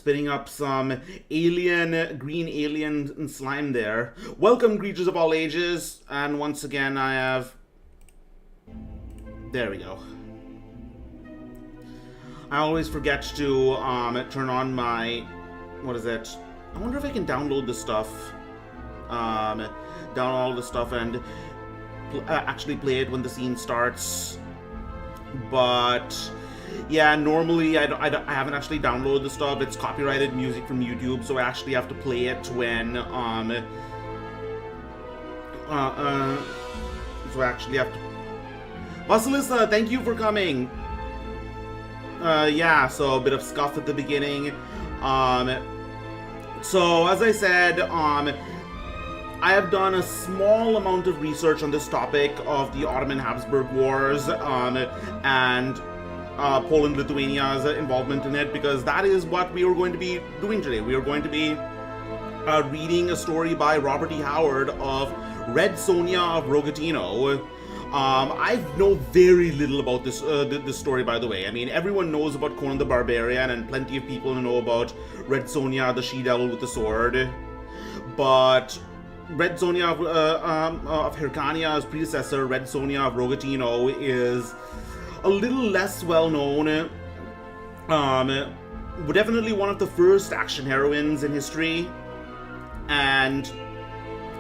spitting up some green alien slime there. Welcome, creatures of all ages, and once again I have... There we go. I always forget to turn on my... What is it? I wonder if I can download this stuff. Download all the stuff and actually play it when the scene starts. But... yeah, normally I haven't actually downloaded the stuff. It's copyrighted music from YouTube, so I actually have to play it when so I actually have to... Vasilisa, thank you for coming. Yeah, so a bit of scuff at the beginning. So as I said, I have done a small amount of research on this topic of the Ottoman-Habsburg Wars, and Poland-Lithuania's involvement in it, because that is what we are going to be doing today. We are going to be reading a story by Robert E. Howard of Red Sonya of Rogatino. I know very little about this story, by the way. I mean, everyone knows about Conan the Barbarian, and plenty of people know about Red Sonya, the she-devil with the sword. But Red Sonya of Hyrcania's predecessor, Red Sonya of Rogatino, is a little less well known. Definitely one of the first action heroines in history. And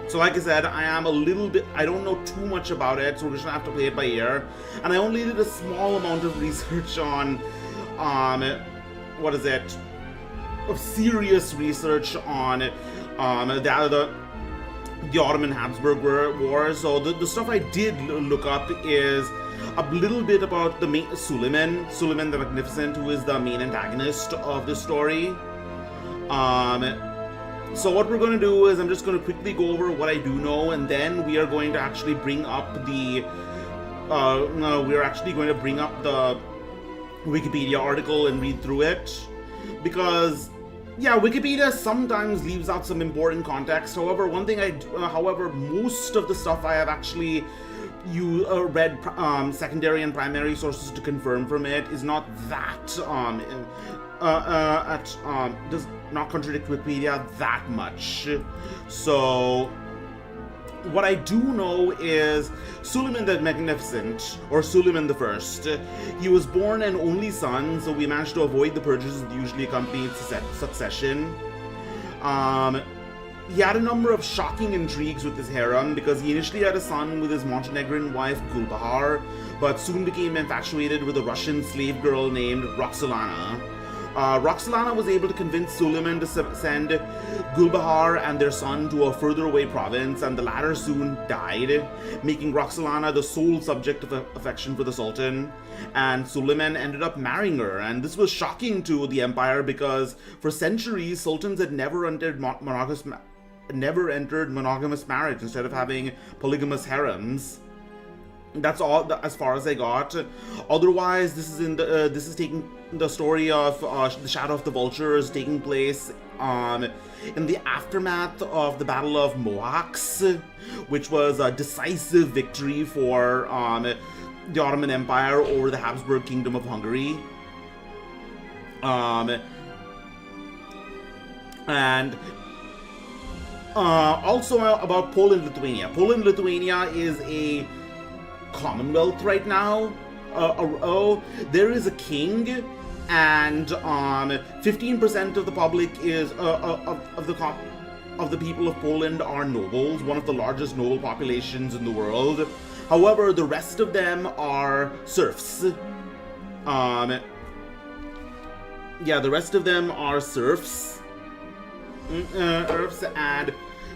so like I said, I don't know too much about it, so we're just gonna have to play it by ear. And I only did a small amount of research on, what is it? Of serious research on the Ottoman-Habsburg War. So the stuff I did look up is a little bit about the main Suleiman the Magnificent, who is the main antagonist of this story. So what we're going to do is I'm just going to quickly go over what I do know, and then we are going to actually bring up the Wikipedia article and read through it, because yeah, Wikipedia sometimes leaves out some important context. However, most of the stuff I have actually read secondary and primary sources to confirm from it is not that does not contradict Wikipedia that much. So what I do know is Suleiman the Magnificent, or Suleiman the First, he was born an only son, so we managed to avoid the purges that usually accompanied succession. He had a number of shocking intrigues with his harem, because he initially had a son with his Montenegrin wife Gulbahar, but soon became infatuated with a Russian slave girl named Roxolana. Roxolana was able to convince Suleiman to send Gulbahar and their son to a further away province, and the latter soon died, making Roxolana the sole subject of affection for the Sultan. And Suleiman ended up marrying her, and this was shocking to the empire because for centuries sultans had never entered monogamous marriage instead of having polygamous harems. That's all as far as I got. Otherwise, this is taking the story of the Shadow of the Vulture is taking place in the aftermath of the Battle of Mohacs, which was a decisive victory for the Ottoman Empire over the Habsburg Kingdom of Hungary. And also about Poland-Lithuania. Poland-Lithuania is a commonwealth right now. There is a king, and 15% of the public is of the people of Poland are nobles, one of the largest noble populations in the world. However, the rest of them are serfs. The rest of them are serfs. And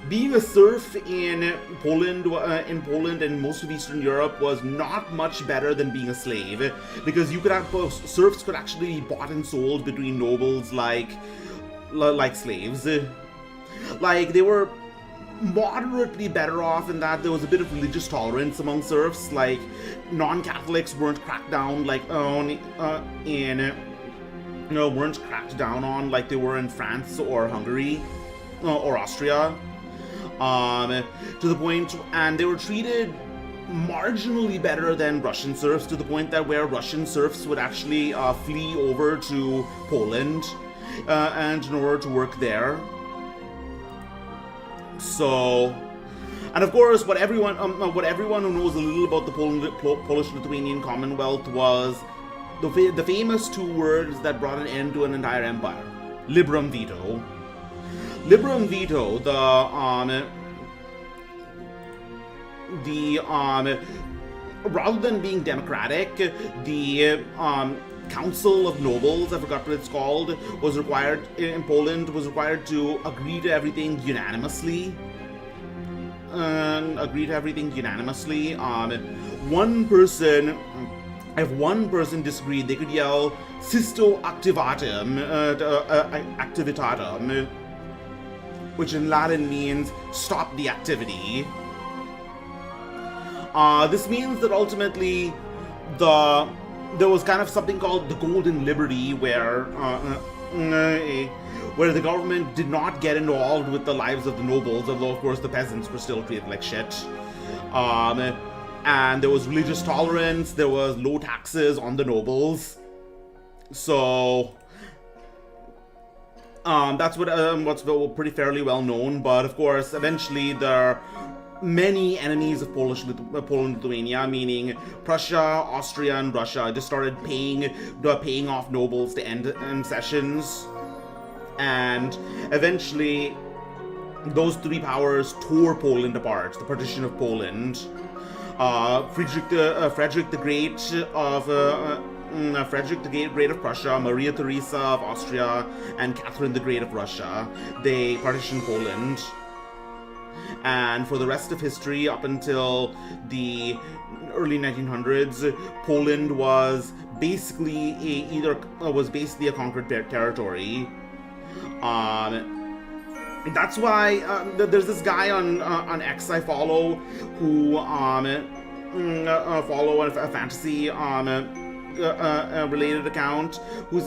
being a serf in Poland and most of Eastern Europe was not much better than being a slave, because serfs could actually be bought and sold between nobles like slaves. Like, they were moderately better off in that there was a bit of religious tolerance among serfs. Like, non-Catholics weren't cracked down weren't cracked down on like they were in France or Hungary or Austria. To the point, and they were treated marginally better than Russian serfs, to the point that where Russian serfs would actually flee over to Poland, and in order to work there. So, and of course, what everyone who knows a little about the Polish-Lithuanian Commonwealth was the famous two words that brought an end to an entire empire: Liberum Veto. Liberum Veto, rather than being democratic, the Council of Nobles, I forgot what it's called, was required in Poland, was required to agree to everything unanimously. If one person disagreed, they could yell "Sisto activatum," activitatum, which in Latin means "stop the activity." This means that ultimately there was kind of something called the Golden Liberty, where the government did not get involved with the lives of the nobles, although of course the peasants were still treated like shit. And there was religious tolerance, there was low taxes on the nobles. So that's what's pretty fairly well known. But of course, eventually there are many enemies of Poland-Lithuania, meaning Prussia, Austria, and Russia, just started paying off nobles to end sessions, and eventually those three powers tore Poland apart. The partition of Poland. Frederick the Great of Prussia, Maria Theresa of Austria, and Catherine the Great of Russia, they partitioned Poland. And for the rest of history, up until the early 1900s, Poland was basically a conquered territory. That's why there's this guy on X I follow who follow a fantasy related account who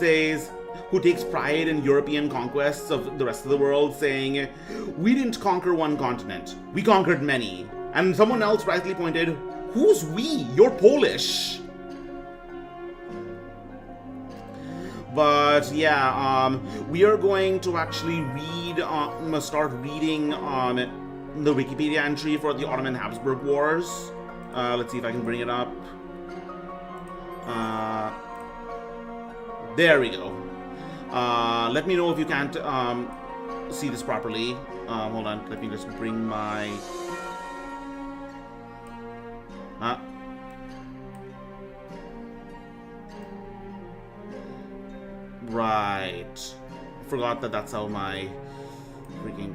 takes pride in European conquests of the rest of the world, saying, "We didn't conquer one continent, we conquered many." And someone else rightly pointed, "Who's we? You're Polish." But yeah, we are going to actually start reading the Wikipedia entry for the Ottoman Habsburg Wars. Let's see if I can bring it up. There we go. Let me know if you can't see this properly. Hold on, let me just bring my... Right. Forgot that that's how my freaking...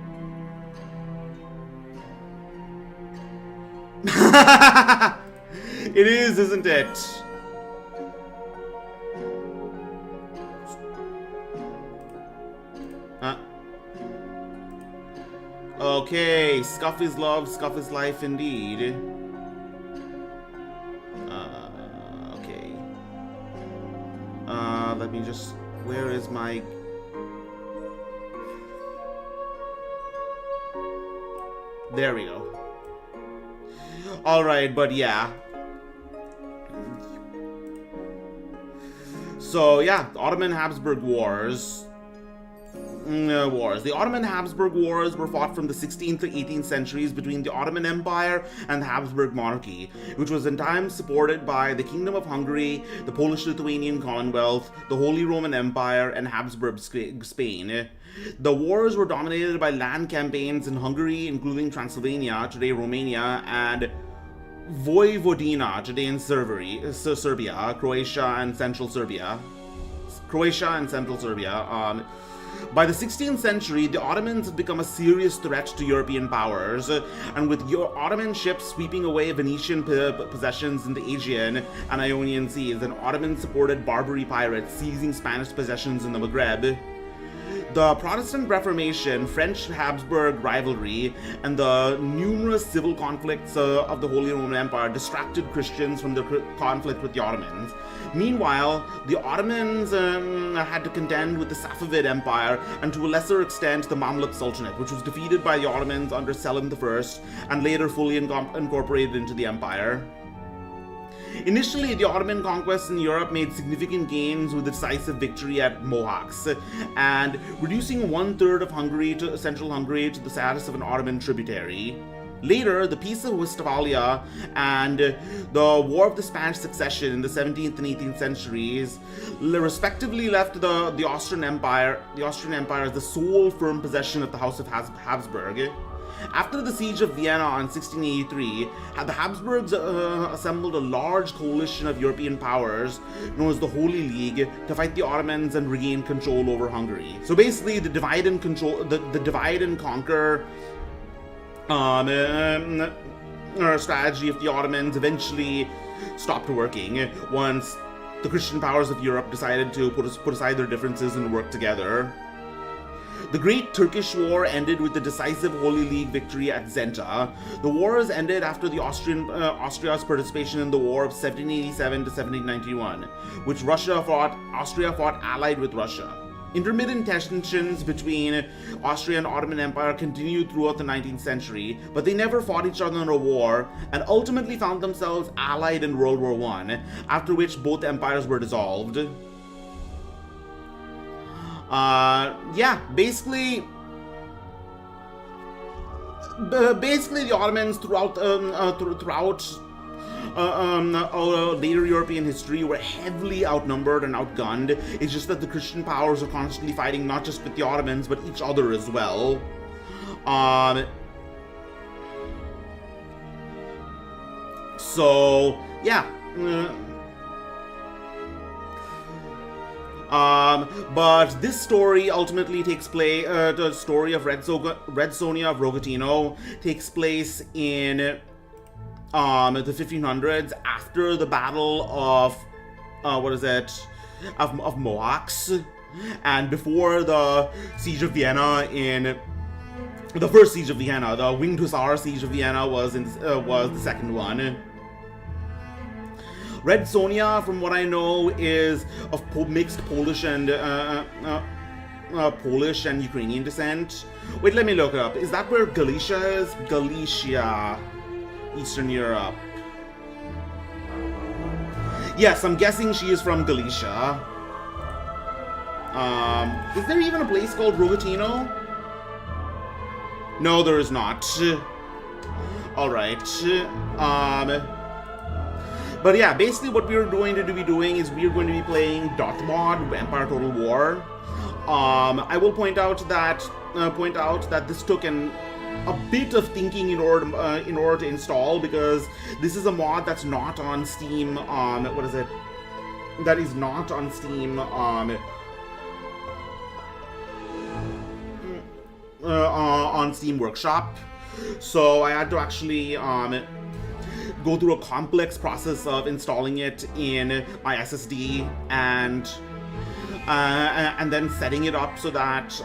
It is, isn't it? Okay, scuff is love, scuff is life indeed. Okay. Let me just... Where is my... There we go. Alright, but yeah. So, yeah, the Ottoman Habsburg Wars. The Ottoman Habsburg Wars were fought from the 16th to 18th centuries between the Ottoman Empire and the Habsburg monarchy, which was in time supported by the Kingdom of Hungary, the Polish-Lithuanian Commonwealth, the Holy Roman Empire, and Habsburg Spain. The wars were dominated by land campaigns in Hungary, including Transylvania, today Romania, and Vojvodina, today in Serbia, Croatia and Central Serbia. By the 16th century, the Ottomans had become a serious threat to European powers, and with Ottoman ships sweeping away Venetian possessions in the Aegean and Ionian seas, and Ottoman-supported Barbary pirates seizing Spanish possessions in the Maghreb. The Protestant Reformation, French-Habsburg rivalry, and the numerous civil conflicts of the Holy Roman Empire distracted Christians from the conflict with the Ottomans. Meanwhile, the Ottomans had to contend with the Safavid Empire and to a lesser extent the Mamluk Sultanate, which was defeated by the Ottomans under Selim I and later fully incorporated into the empire. Initially, the Ottoman conquests in Europe made significant gains with a decisive victory at Mohacs, and reducing one-third of Hungary to central Hungary to the status of an Ottoman tributary. Later, the Peace of Westphalia and the War of the Spanish Succession in the 17th and 18th centuries respectively left the Austrian Empire as the sole firm possession of the House of Habsburg. After the Siege of Vienna in 1683, the Habsburgs assembled a large coalition of European powers known as the Holy League to fight the Ottomans and regain control over Hungary. So basically, the divide and conquer strategy of the Ottomans eventually stopped working once the Christian powers of Europe decided to put aside their differences and work together. The Great Turkish War ended with the decisive Holy League victory at Zenta. The wars ended after the Austria's participation in the War of 1787 to 1791, which Austria fought allied with Russia. Intermittent tensions between Austria and Ottoman Empire continued throughout the 19th century, but they never fought each other in a war and ultimately found themselves allied in World War I, after which both empires were dissolved. Basically the Ottomans throughout later European history were heavily outnumbered and outgunned. It's just that the Christian powers are constantly fighting not just with the Ottomans but each other as well. But this story ultimately takes place, the story of Red Sonya of Rogatino takes place in the 1500s after the Battle of Mohacs, and before the Siege of Vienna the first Siege of Vienna. The Winged Hussar Siege of Vienna was the second one. Red Sonya, from what I know, is of mixed Polish and Ukrainian descent. Wait, let me look it up. Is that where Galicia is? Galicia, Eastern Europe. Yes, I'm guessing she is from Galicia. Is there even a place called Rogatino? No, there is not. Alright. But yeah, basically what we're going to be doing is we're going to be playing Darthmod, Empire Total War. I will point out that this took a bit of thinking in order to install, because this is a mod that's not on Steam. That is not on Steam. On Steam Workshop. So I had to actually go through a complex process of installing it in my SSD and then setting it up so that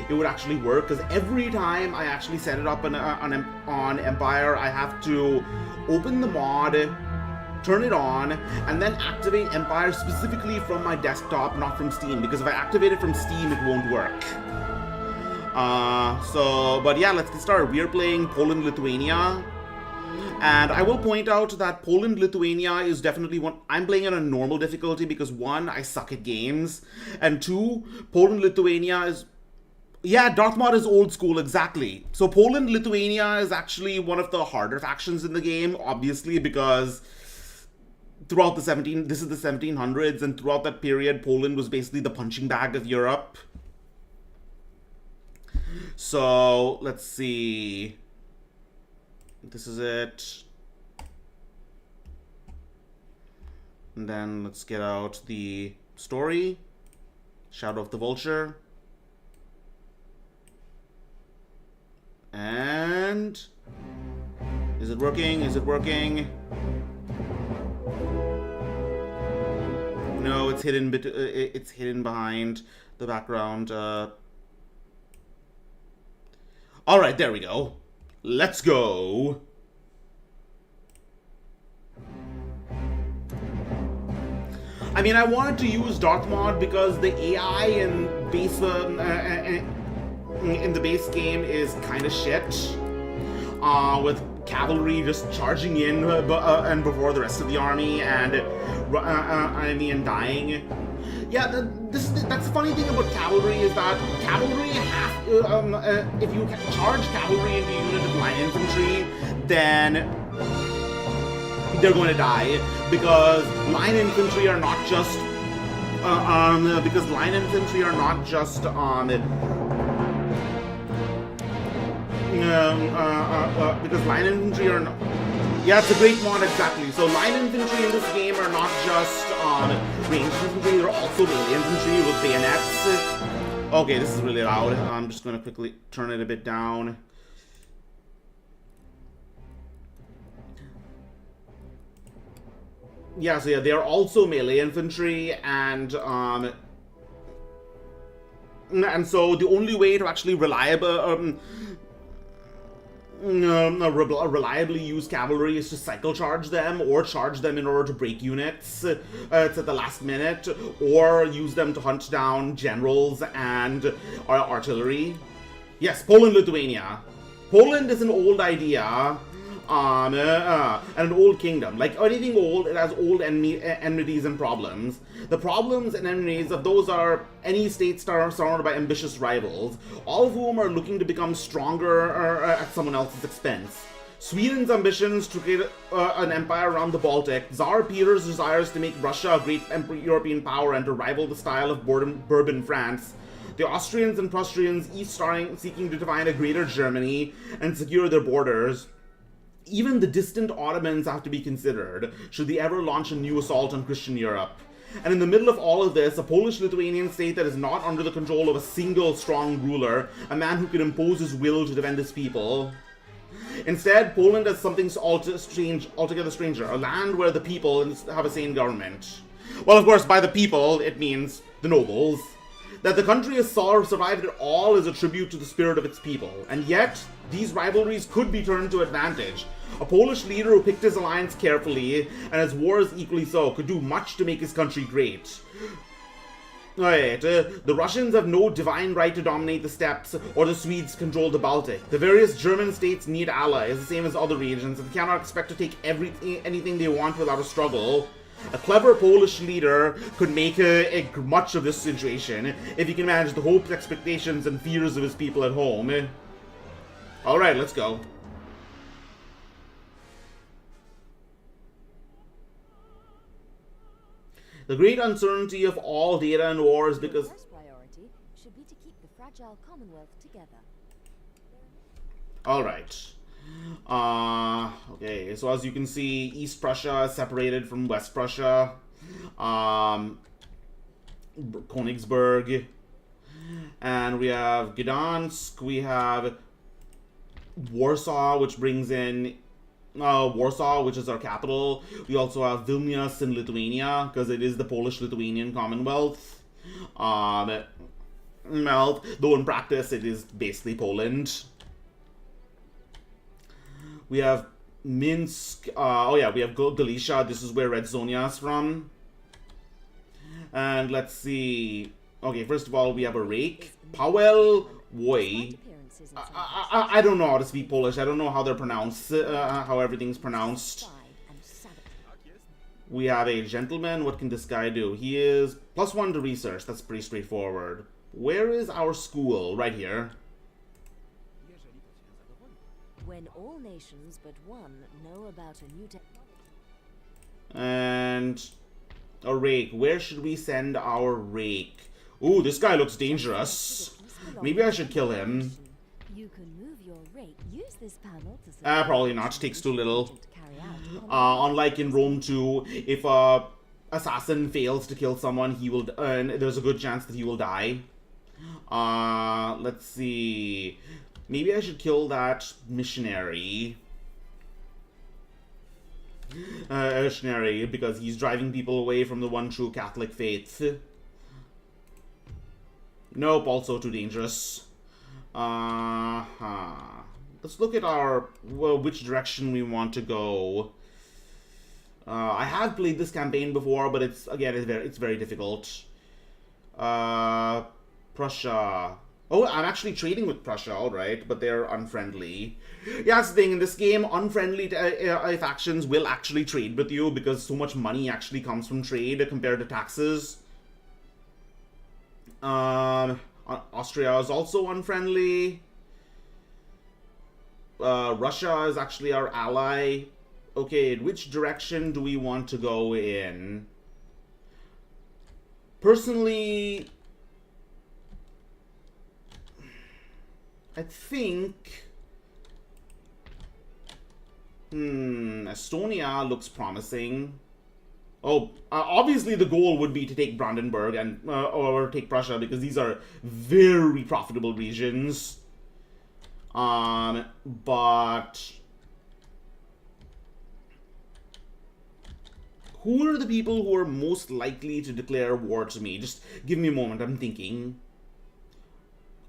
it would actually work. Because every time I actually set it up on Empire, I have to open the mod, turn it on, and then activate Empire specifically from my desktop, not from Steam. Because if I activate it from Steam, it won't work. But yeah, let's get started. We are playing Poland-Lithuania. And I will point out that Poland-Lithuania is definitely one. I'm playing on a normal difficulty because, one, I suck at games, and two, Poland-Lithuania is... Yeah, Darthmod is old school, exactly. So Poland-Lithuania is actually one of the harder factions in the game, obviously, because throughout this is the 1700s, and throughout that period, Poland was basically the punching bag of Europe. So, let's see... This is it. And then let's get out the story. Shadow of the Vulture. And... Is it working? Is it working? No, it's hidden. It's hidden behind the background. All right, there we go. Let's go. I mean, I wanted to use Darthmod because the AI in the base game is kind of shit. With cavalry just charging in and before the rest of the army and dying. Yeah, that's the funny thing about cavalry is that cavalry if you charge cavalry into a unit of line infantry, then they're going to die because line infantry are not just because line infantry are not just because line infantry are not. Yeah, it's a great mod, exactly. So line infantry in this game are not just ranged infantry, they're also melee infantry with bayonets. Okay, this is really loud. I'm just going to quickly turn it a bit down. Yeah, so yeah, they are also melee infantry, and so the only way to actually reliably use cavalry is to cycle charge them, or charge them in order to break units it's at the last minute, or use them to hunt down generals and artillery. Yes, Poland, Lithuania. Poland is an old idea, and an old kingdom. Like anything old, it has old enmities and problems. The problems and enmities of those are any state surrounded by ambitious rivals, all of whom are looking to become stronger at someone else's expense. Sweden's ambitions to create an empire around the Baltic, Tsar Peter's desires to make Russia a great European power and to rival the style of Bourbon France, the Austrians and Prussians each seeking to define a greater Germany and secure their borders. Even the distant Ottomans have to be considered, should they ever launch a new assault on Christian Europe. And in the middle of all of this, a Polish-Lithuanian state that is not under the control of a single strong ruler, a man who can impose his will to defend his people. Instead, Poland has something altogether stranger, a land where the people have a sane government. Well, of course, by the people, it means the nobles. That the country has survived at all is a tribute to the spirit of its people, and yet, these rivalries could be turned to advantage. A Polish leader who picked his alliance carefully, and his wars equally so, could do much to make his country great. Right, the Russians have no divine right to dominate the steppes, or the Swedes control the Baltic. The various German states need allies, the same as other regions, and cannot expect to take anything they want without a struggle. A clever Polish leader could make much of this situation, if he can manage the hopes, expectations, and fears of his people at home. Alright, let's go. The great uncertainty of all data and war is because... The first priority should be to keep the fragile Commonwealth together. Alright. Okay, so as you can see, East Prussia is separated from West Prussia. Königsberg. And we have Gdansk, we have Warsaw, which brings in Warsaw, which is our capital. We also have Vilnius in Lithuania, because it is the Polish-Lithuanian Commonwealth. Though in practice it is basically Poland. We have Minsk. Oh yeah, we have Galicia. This is where Red Sonya is from. And let's see. Okay, first of all, we have a rake. Powell Woy. I don't know how to speak Polish. I don't know how they're pronounced. How everything's pronounced. We have a gentleman. What can this guy do? He is +1 to research. That's pretty straightforward. Where is our school? Right here. When all nations but one know about a new and a rake. Where should we send our rake? Ooh, this guy looks dangerous. Maybe I should kill him. You can move your rake. Use this panel to probably not. Takes too little. Unlike in Rome 2, if a assassin fails to kill someone, he will. There's a good chance that he will die. Let's see. Maybe I should kill that missionary. Missionary, because he's driving people away from the one true Catholic faith. Nope, also too dangerous. Let's look at our which direction we want to go. I have played this campaign before, but it's very difficult. Prussia. Oh, I'm actually trading with Prussia, alright, but they're unfriendly. Yeah, that's the thing, in this game, unfriendly factions will actually trade with you because so much money actually comes from trade compared to taxes. Austria is also unfriendly. Russia is actually our ally. Okay, which direction do we want to go in? Personally, I think... Estonia looks promising. Oh, obviously the goal would be to take Brandenburg and or take Prussia because these are very profitable regions. But who are the people who are most likely to declare war to me? Just give me a moment, I'm thinking.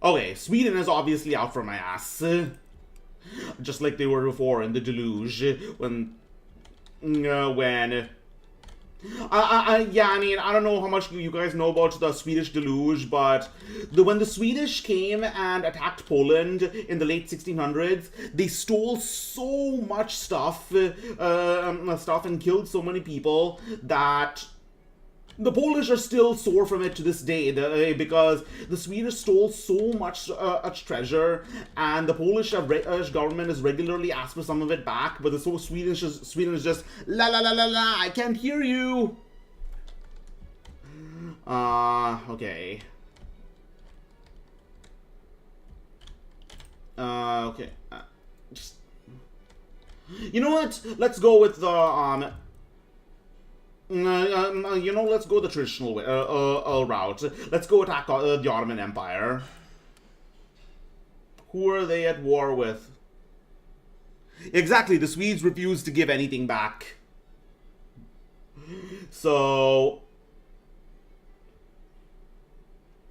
Okay, Sweden is obviously out for my ass. Just like they were before in the deluge, when yeah, I mean, I don't know how much you guys know about the Swedish deluge, but when the Swedish came and attacked Poland in the late 1600s, they stole so much stuff and killed so many people that the Polish are still sore from it to this day, because the Swedish stole so much treasure, and the Polish government has regularly asked for some of it back, but Sweden is just, la la la la la, I can't hear you! Okay. Okay. You know what? Let's go with the, you know, let's go the traditional way, route. Let's go attack the Ottoman Empire. Who are they at war with? Exactly, the Swedes refuse to give anything back. So...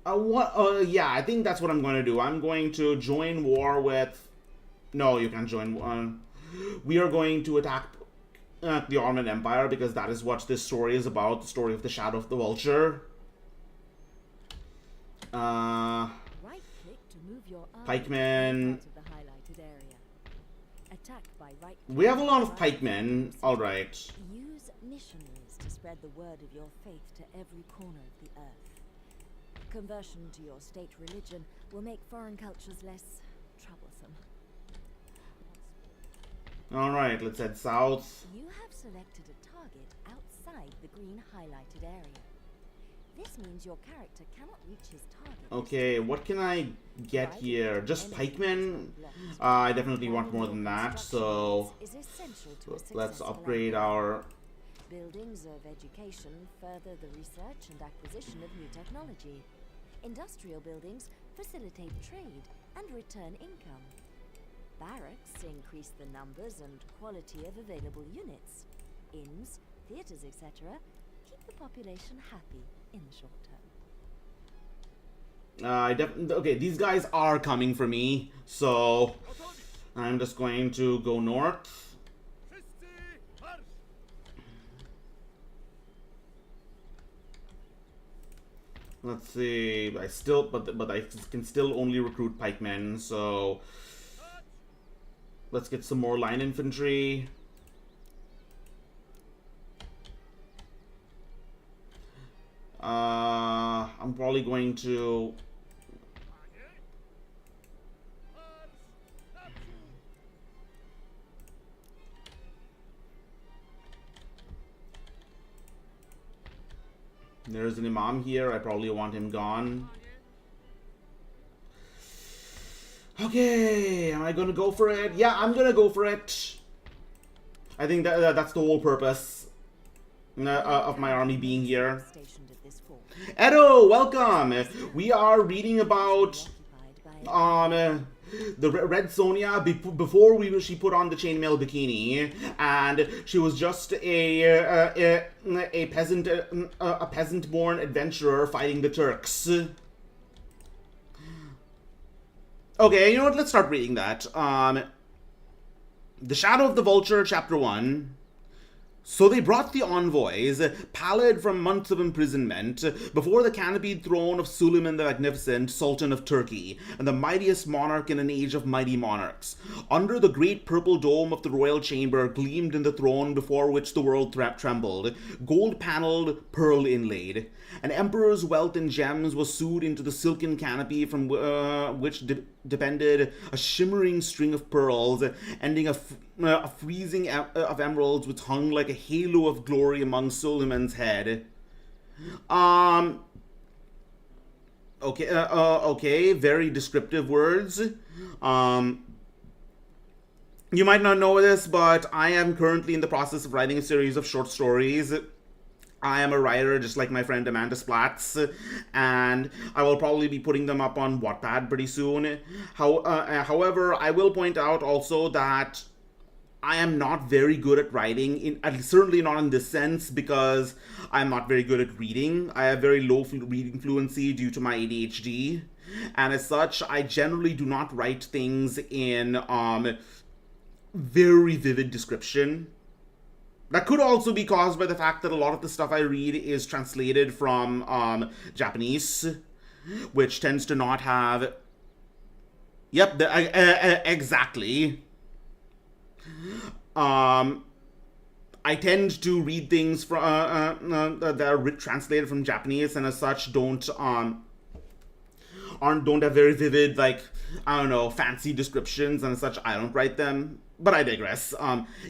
yeah, I think that's what I'm going to do. I'm going to join war with... No, you can't join one. We are going to attack the Ottoman Empire, because that is what this story is about, the story of the Shadow of the Vulture. Pikemen. We have a lot of pikemen, alright. Use missionaries to spread the word of your faith to every corner of the earth. Conversion to your state religion will make foreign cultures less troublesome. Alright, let's head south. You have selected a target outside the green highlighted area. This means your character cannot reach his target. Okay, what can I get here? Just pikemen? I definitely want more than that, so let's upgrade our... Buildings of education further the research and acquisition of new technology. Industrial buildings facilitate trade and return income. Barracks increase the numbers and quality of available units. Inns, theatres, etc. keep the population happy in the short term. Okay, these guys are coming for me, so I'm just going to go north. Let's see, but I can still only recruit pikemen, so let's get some more line infantry. I'm probably going to... There's an imam here. I probably want him gone. Okay, am I gonna go for it? Yeah, I'm gonna go for it. I think that's the whole purpose of my army being here. Edo, welcome! We are reading about the Red Sonya before she put on the chainmail bikini, and she was just a peasant-born adventurer fighting the Turks. Okay, you know what? Let's start reading that. The Shadow of the Vulture, Chapter 1. So they brought the envoys, pallid from months of imprisonment, before the canopied throne of Suleiman the Magnificent, Sultan of Turkey, and the mightiest monarch in an age of mighty monarchs. Under the great purple dome of the royal chamber gleamed in the throne before which the world trembled, gold-panelled, pearl-inlaid. An emperor's wealth in gems was sewed into the silken canopy from which depended a shimmering string of pearls, ending a freezing of emeralds which hung like a halo of glory among Suleiman's head. Okay, very descriptive words. You might not know this, but I am currently in the process of writing a series of short stories. I am a writer just like my friend Amanda Splatz, and I will probably be putting them up on Wattpad pretty soon. However, I will point out also that I am not very good at writing, certainly not in this sense, because I'm not very good at reading. I have very low reading fluency due to my ADHD, and as such, I generally do not write things in very vivid description. That could also be caused by the fact that a lot of the stuff I read is translated from Japanese, which tends to not have... Yep, exactly. I tend to read things from that are translated from Japanese, and as such don't have very vivid, like, I don't know, fancy descriptions, and as such I don't write them. But I digress.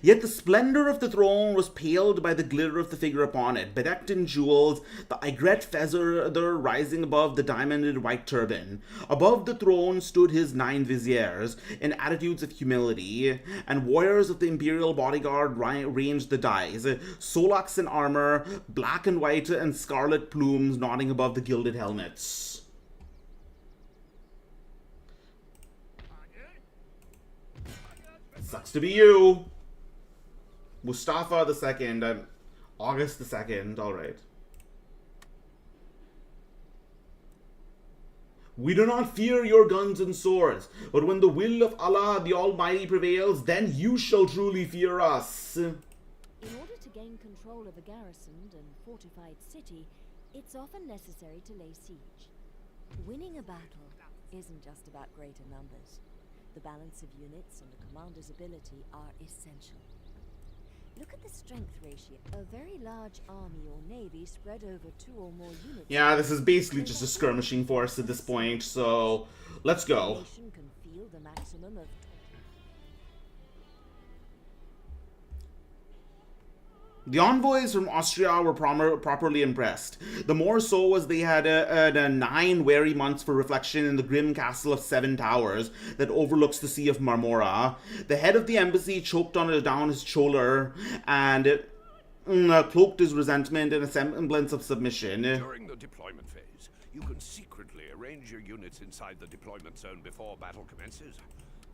Yet the splendor of the throne was paled by the glitter of the figure upon it, bedecked in jewels, the aigrette feather rising above the diamonded white turban. Above the throne stood his 9 viziers, in attitudes of humility, and warriors of the imperial bodyguard ranged the dies, solaks in armor, black and white and scarlet plumes nodding above the gilded helmets. Sucks to be you. Mustafa the Second. I'm August the 2nd. Alright. We do not fear your guns and swords, but when the will of Allah the Almighty prevails, then you shall truly fear us. In order to gain control of a garrisoned and fortified city, it's often necessary to lay siege. Winning a battle isn't just about greater numbers. The balance of units and the commander's ability are essential. Look at the strength ratio. A very large army or navy spread over 2 or more units. Yeah, this is basically just a skirmishing force at this point, so let's go. Can feel the maximum of The envoys from Austria were properly impressed, the more so as they had 9 weary months for reflection in the grim castle of 7 towers that overlooks the Sea of Marmora. The head of the embassy choked down his shoulder and cloaked his resentment in a semblance of submission. During the deployment phase, you can secretly arrange your units inside the deployment zone before battle commences.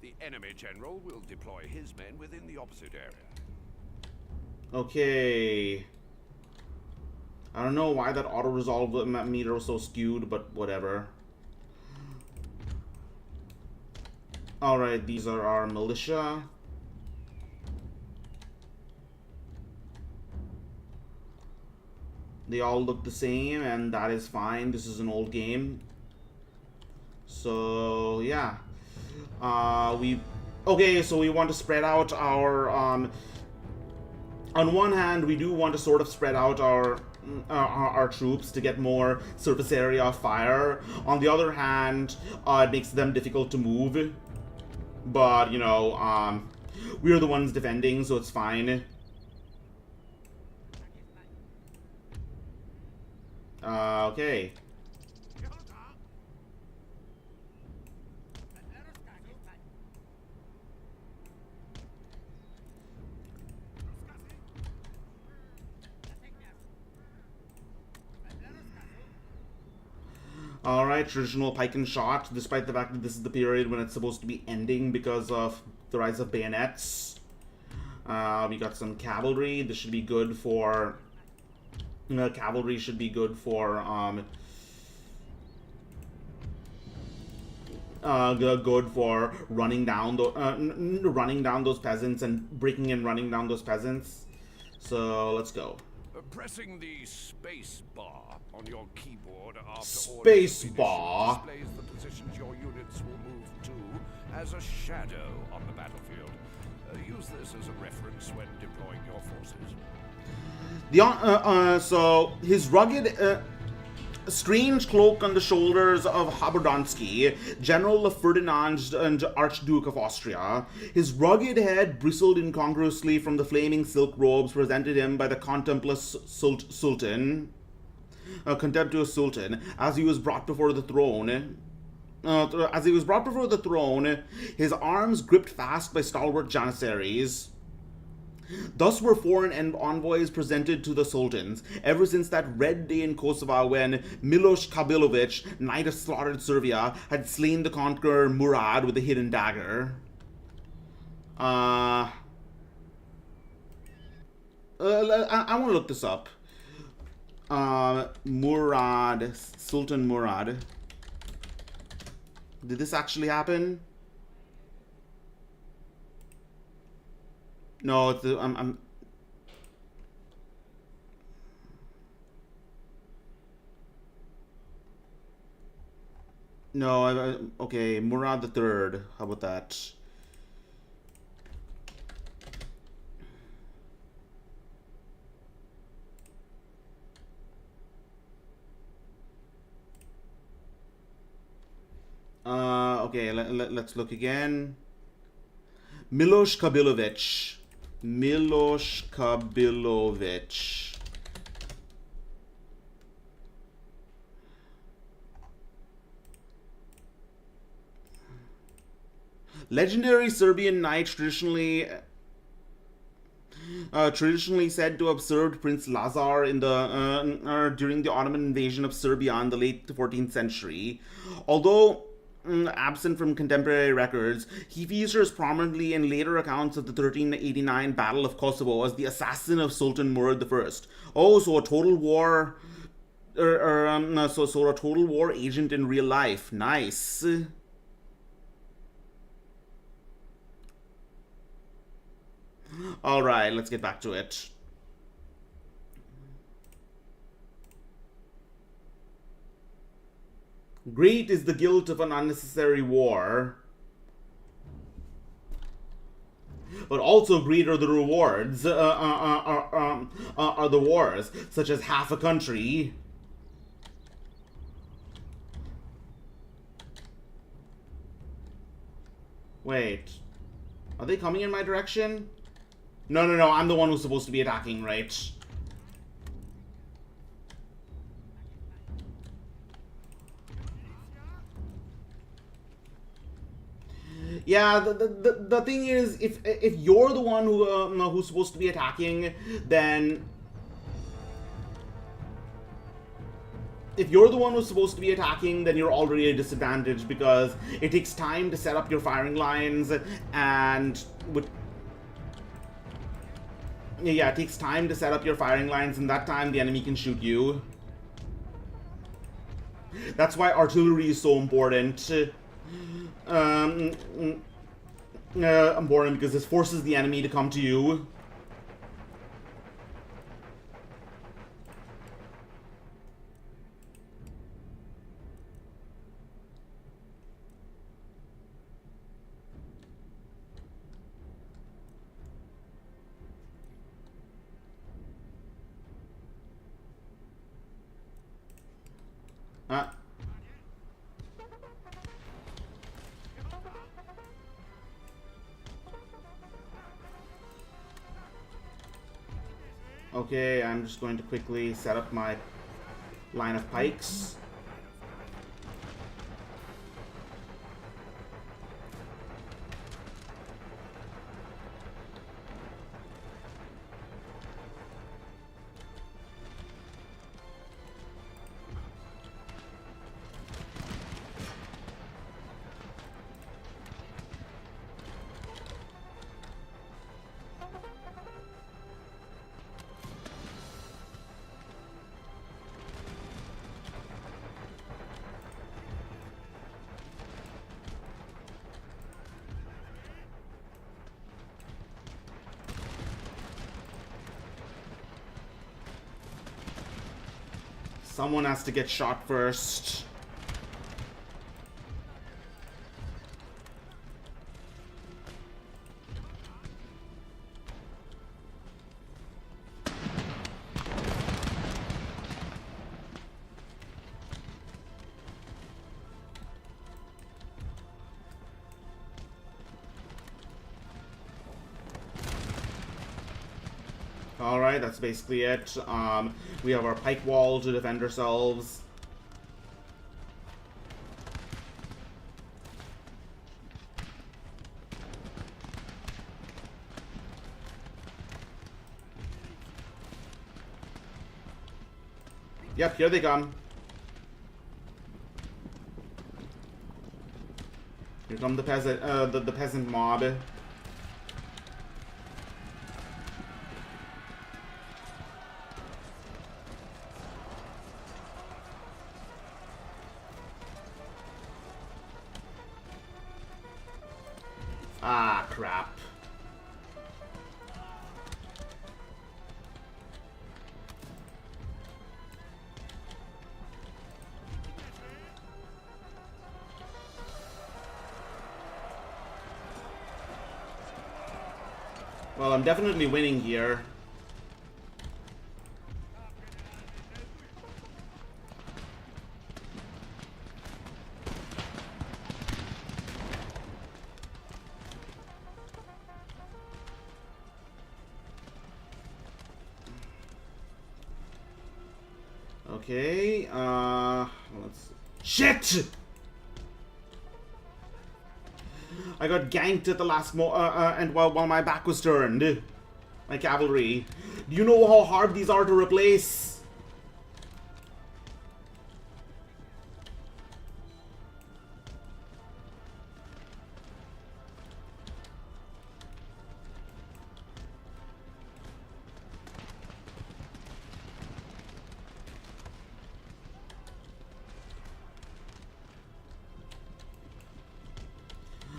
The enemy general will deploy his men within the opposite area. Okay. I don't know why that auto-resolve meter was so skewed, but whatever. Alright, these are our militia. They all look the same, and that is fine. This is an old game. So, yeah. Okay, so we want to spread out our, on one hand, we do want to sort of spread out our troops to get more surface area of fire. On the other hand, it makes them difficult to move. But, you know, we're the ones defending, so it's fine. Okay. Alright, traditional pike and shot, despite the fact that this is the period when it's supposed to be ending because of the rise of bayonets. We got some cavalry. This should be good for... cavalry should be good for, good for running down those peasants and breaking and running down those peasants. So let's go. Pressing the space bar on your keyboard after Space orders bar? displays the positions your units will move to as a shadow on the battlefield. Use this as a reference when deploying your forces. So his rugged, strange cloak on the shoulders of Haberdonsky, General of Ferdinand and Archduke of Austria. His rugged head bristled incongruously from the flaming silk robes presented him by the contemptuous sultan, as he was brought before the throne. His arms gripped fast by stalwart janissaries. Thus were foreign envoys presented to the sultans, ever since that red day in Kosovo when Miloš Kabilović, knight of slaughtered Serbia, had slain the conqueror Murad with a hidden dagger. I want to look this up. Murad, Sultan Murad. Did this actually happen? No, it's I'm no, okay, Murad the Third. How about that? Okay, let's look again. Miloš Kabilović. Miloš Kabilović. Legendary Serbian knight traditionally said to have served Prince Lazar in the during the Ottoman invasion of Serbia in the late 14th century. Although absent from contemporary records, he features prominently in later accounts of the 1389 Battle of Kosovo as the assassin of Sultan Murad I. Oh, so a total war, so a total war agent in real life. Nice. All right, let's get back to it. Great is the guilt of an unnecessary war, but also great are the rewards, are the wars, such as half a country. Wait, are they coming in my direction? No, I'm the one who's supposed to be attacking, right? Yeah, the thing is, if you're the one who's supposed to be attacking, then you're already at a disadvantage because it takes time to set up your firing lines, and it takes time to set up your firing lines, and that time the enemy can shoot you. That's why artillery is so important. Important because this forces the enemy to come to you. Okay, I'm just going to quickly set up my line of pikes. Someone has to get shot first. Alright, that's basically it. We have our pike wall to defend ourselves. Yep, here they come. Here come the peasant, the peasant mob. Ah, crap. Well, I'm definitely winning here. Okay, let's... Shit! I got ganked at the last and while my back was turned. My cavalry. Do you know how hard these are to replace?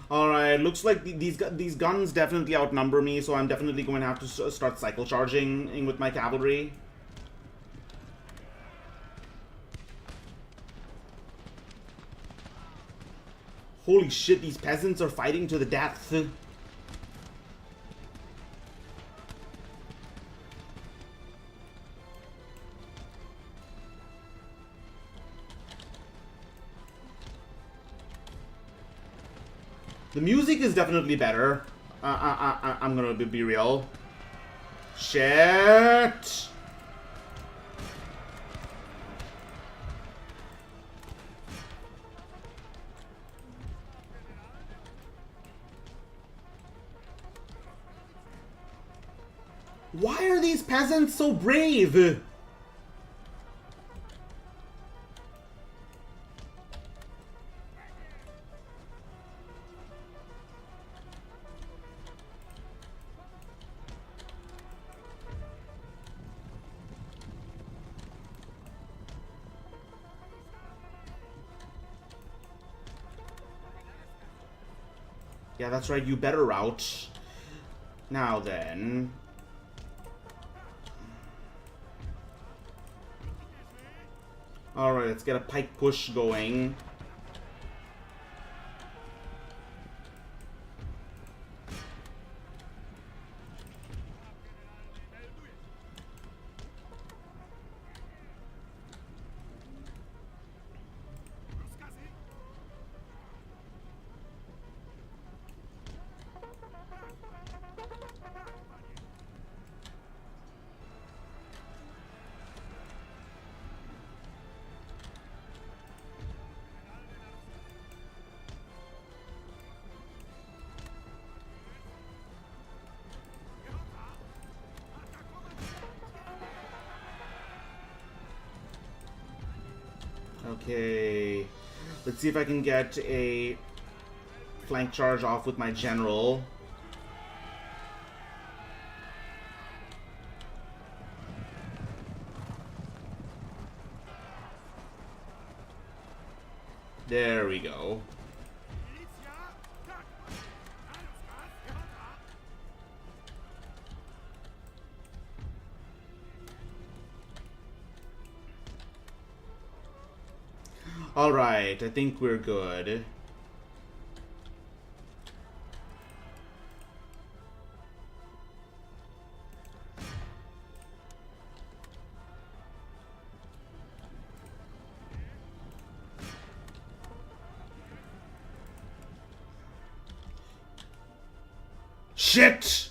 Alright, looks like these guns definitely outnumber me, so I'm definitely going to have to start cycle charging with my cavalry. Holy shit, these peasants are fighting to the death. The music is definitely better. I'm gonna be real. Shit! Why are these peasants so brave? Yeah, that's right, you better route. Now then... Alright, let's get a pike push going. Okay, let's see if I can get a flank charge off with my general. There we go. Alright, I think we're good. Shit!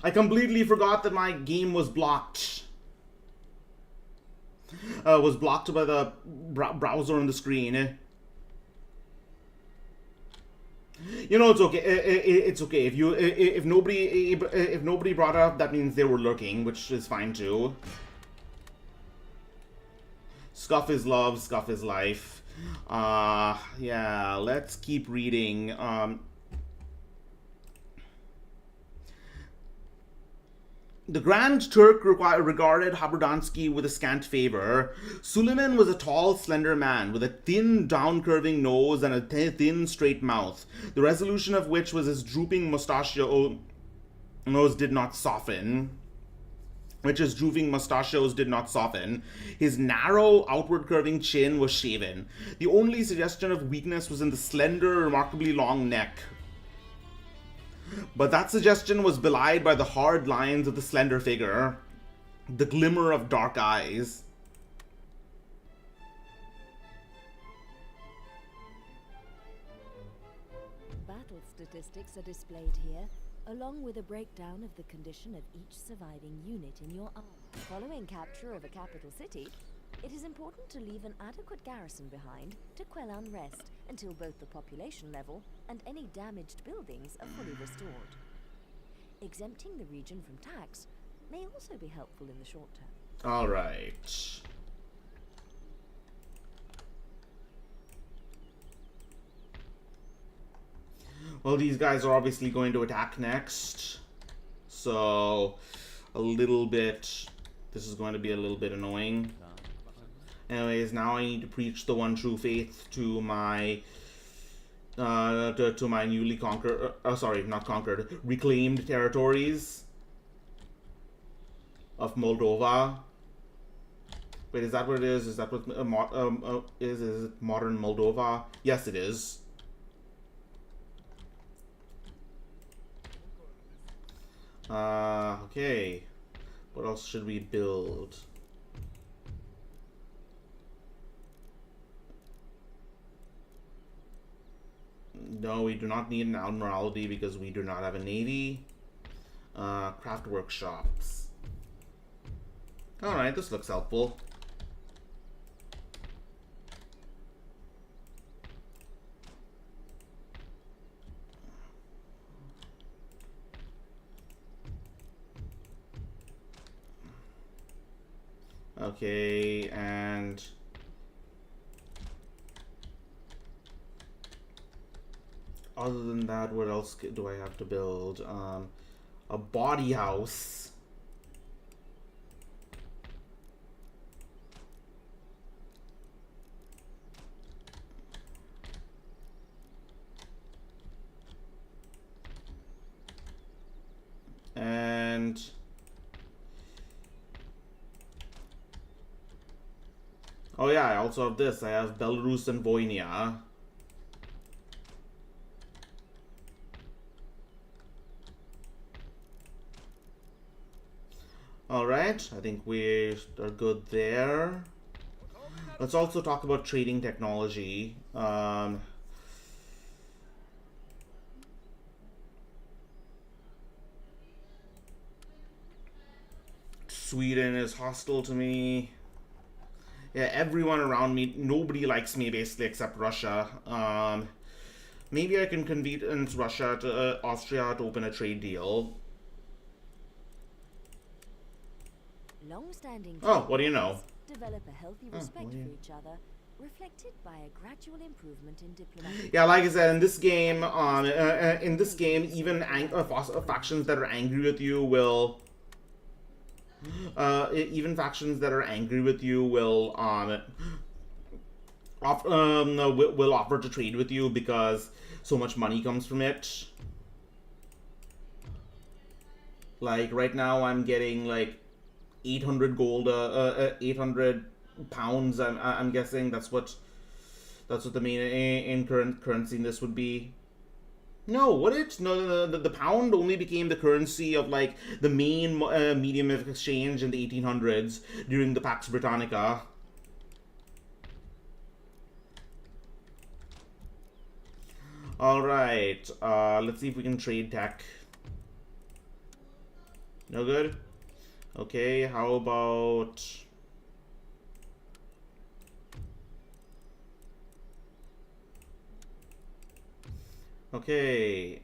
I completely forgot that my game was blocked. Was blocked by the browser on the screen. You know, it's okay. It's okay if nobody brought it up, that means they were lurking, which is fine too. Scuff is love, scuff is life. Yeah, let's keep reading. The Grand Turk regarded Haberdansky with a scant favor. Suleiman was a tall, slender man with a thin, down-curving nose and a thin, straight mouth, the resolution of which was his drooping mustachio nose did not soften. His drooping mustachios did not soften. His narrow, outward-curving chin was shaven. The only suggestion of weakness was in the slender, remarkably long neck. But that suggestion was belied by the hard lines of the slender figure, the glimmer of dark eyes. Battle statistics are displayed here, along with a breakdown of the condition of each surviving unit in your army. Following capture of a capital city, it is important to leave an adequate garrison behind to quell unrest until both the population level and any damaged buildings are fully restored. Exempting the region from tax may also be helpful in the short term. All right. Well, these guys are obviously going to attack next. So, this is going to be a little bit annoying. Anyways, now I need to preach the one true faith to my newly conquered, reclaimed territories of Moldova. Wait, is that what it is? Is that what is it modern Moldova? Yes, it is. Okay. What else should we build? No, we do not need an admiralty because we do not have a navy. Craft workshops. Alright, this looks helpful. Okay, and other than that, what else do I have to build? A body house. And oh yeah, I also have this. I have Belarus and Voinia. Alright, I think we are good there. Let's also talk about trading technology. Sweden is hostile to me. Yeah, everyone around me, nobody likes me basically except Russia. Maybe I can convince Russia to Austria to open a trade deal. Long-standing Oh, what do you know? develop a healthy respect for each other, reflected by a gradual improvement in diplomacy. Yeah, like I said, in this game, even factions that are angry with you will. Even factions that are angry with you will offer to trade with you because so much money comes from it. Like, right now I'm getting, like, 800 gold, 800 pounds, I'm guessing. That's what the main in current currency in this would be. No, would it? No, the pound only became the currency of, like, the main medium of exchange in the 1800s during the Pax Britannica. Alright, let's see if we can trade tech. No good? Okay, how about... Okay.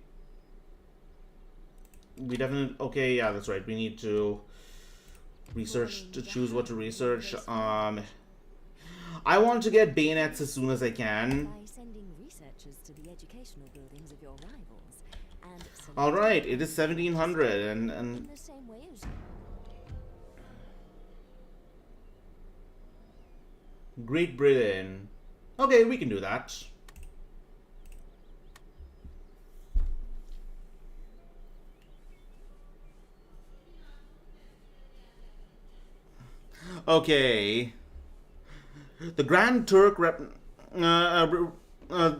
We definitely... Okay, yeah, that's right. We need to research, to choose what to research. I want to get bayonets as soon as I can. By sending researchers to the educational buildings of your rivals and Alright, it is 1700 and in the same way as Great Britain. Okay, we can do that. Okay. The Grand Turk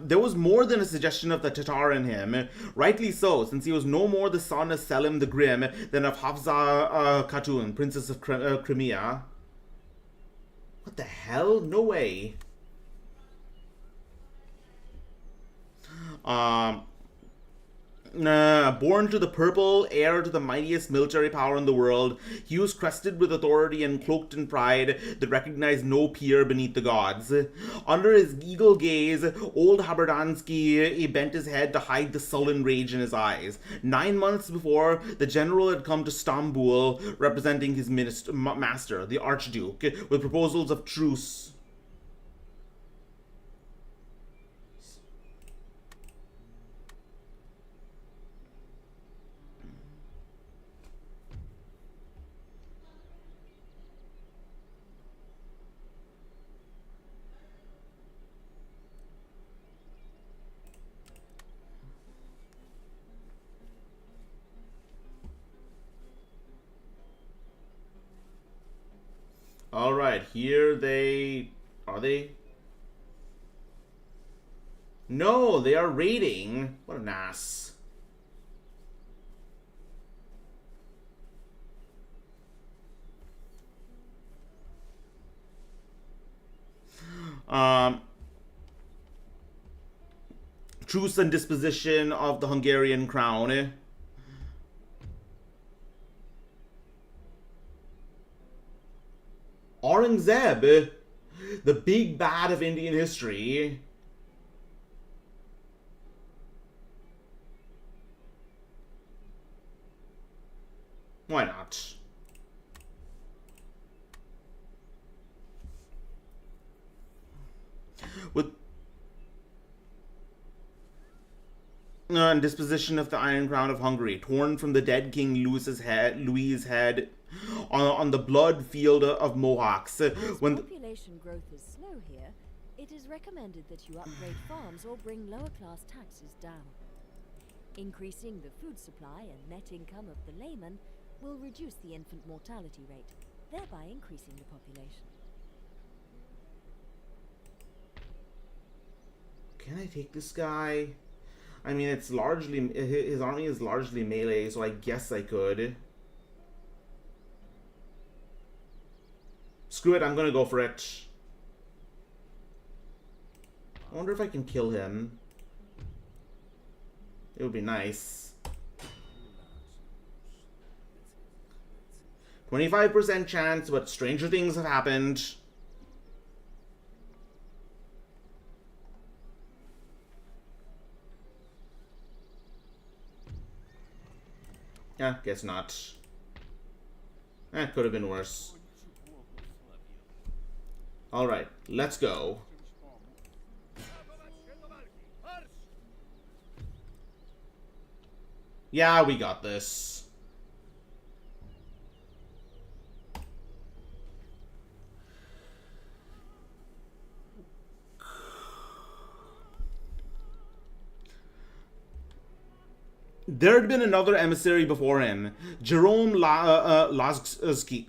there was more than a suggestion of the Tatar in him. Rightly so, since he was no more the son of Selim the Grim than of Hafsa Khatun, Princess of Crimea. What the hell? No way. Born to the purple, heir to the mightiest military power in the world, he was crested with authority and cloaked in pride that recognized no peer beneath the gods. Under his eagle gaze, old Haberdansky bent his head to hide the sullen rage in his eyes. 9 months before, the general had come to Stambul, representing his master, the Archduke, with proposals of truce. Alright, here they... Are they? No, they are raiding. What an ass. Truce and disposition of the Hungarian crown. Aurangzeb, the big bad of Indian history. Why not? With and disposition of the Iron Crown of Hungary, torn from the dead King Louis's head on the blood field of Mohawks. When population growth is slow here, it is recommended that you upgrade farms or bring lower class taxes down. Increasing the food supply and net income of the layman will reduce the infant mortality rate, thereby increasing the population. Can I take this guy? I mean, it's largely... His army is largely melee, so I guess I could. Screw it, I'm gonna go for it. I wonder if I can kill him. It would be nice. 25% chance, but stranger things have happened. Yeah, guess not. Could have been worse. Alright, let's go. Yeah, we got this. There had been another emissary before him, Jerome Lozski,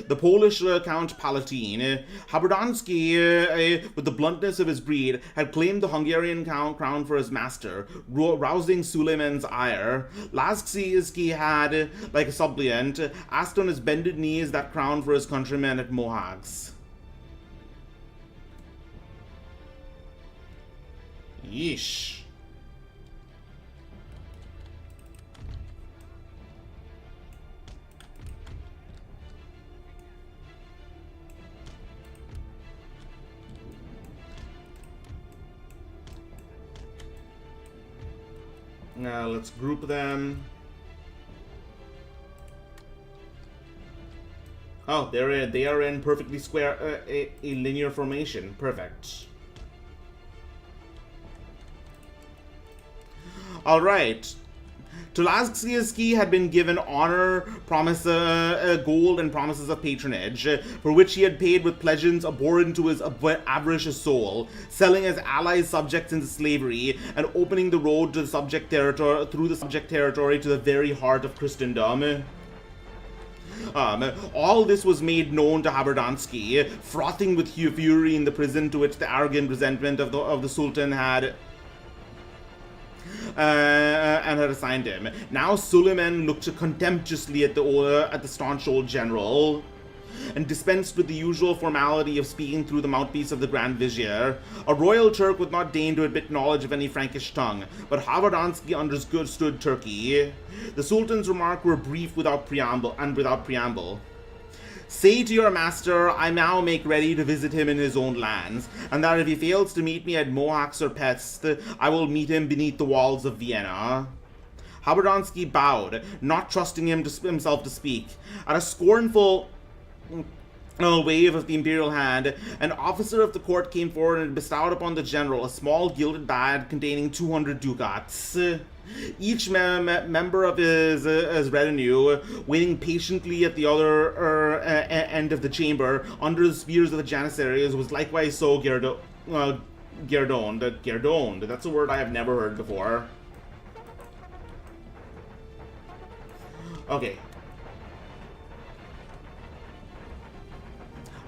the Polish Count Palatine. Haberdansky, with the bluntness of his breed, had claimed the Hungarian crown for his master, rousing Suleiman's ire. Lozski had, like a suppliant, asked on his bended knees that crown for his countrymen at Mohacs. Yeesh. Now let's group them. Oh, they are in perfectly square, a linear formation. Perfect. All right. Tulazkiewski had been given honor, gold, and promises of patronage, for which he had paid with pledges abhorrent to his avaricious soul, selling his allies' subjects into slavery, and opening the road to the subject territory to the very heart of Christendom. All this was made known to Haberdansky, frothing with fury in the prison to which the arrogant resentment of the Sultan had assigned him. Now Suleiman looked contemptuously at the staunch old general, and dispensed with the usual formality of speaking through the mouthpiece of the Grand Vizier. A royal Turk would not deign to admit knowledge of any Frankish tongue, but Haberdansky understood Turkey. The Sultan's remarks were brief without preamble. Say to your master, I now make ready to visit him in his own lands, and that if he fails to meet me at Mohacs or Pest, I will meet him beneath the walls of Vienna. Haberdansky bowed, not trusting himself to speak. At a scornful wave of the imperial hand, an officer of the court came forward and bestowed upon the general a small gilded bag containing 200 ducats. Each member of his retinue, waiting patiently at the other end of the chamber, under the spears of the janissaries, was likewise so guerdoned. That's a word I have never heard before. Okay.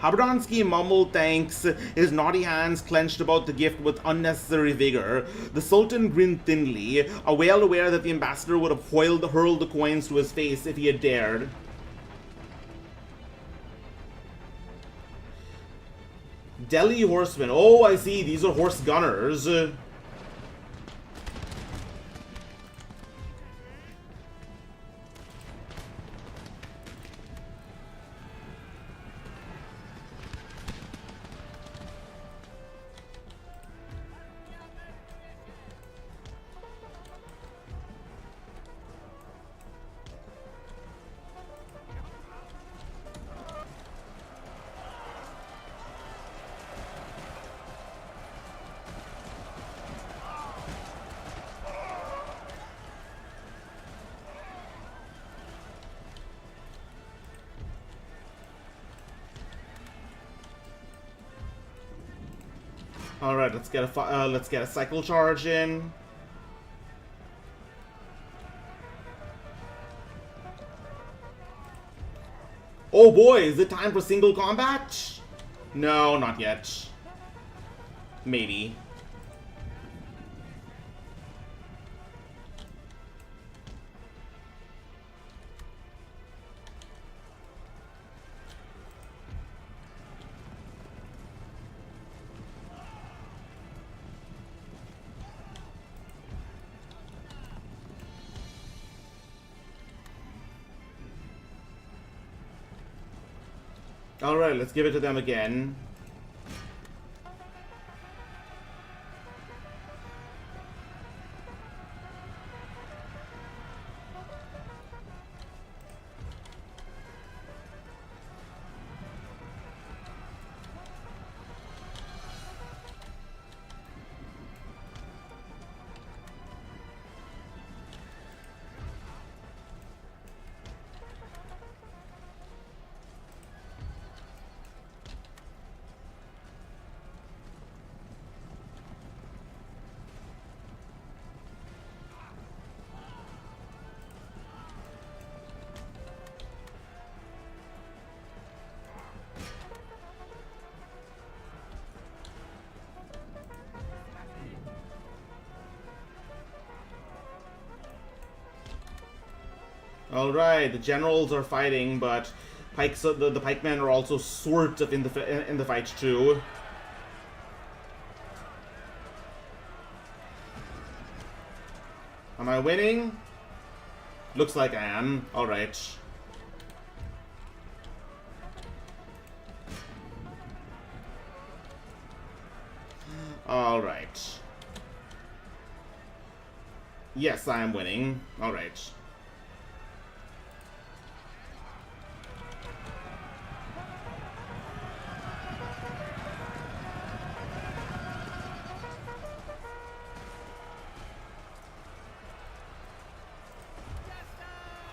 Haberdansky mumbled thanks, his naughty hands clenched about the gift with unnecessary vigor. The Sultan grinned thinly, well aware that the ambassador would have hurled the coins to his face if he had dared. Delhi horsemen. Oh, I see. These are horse gunners. All right, let's get a cycle charge in. Oh boy, is it time for single combat? No, not yet. Maybe. Alright, let's give it to them again. Alright, the generals are fighting, but the pikemen are also sort of in the fight too. Am I winning? Looks like I am. Alright. Alright. Yes, I am winning. Alright.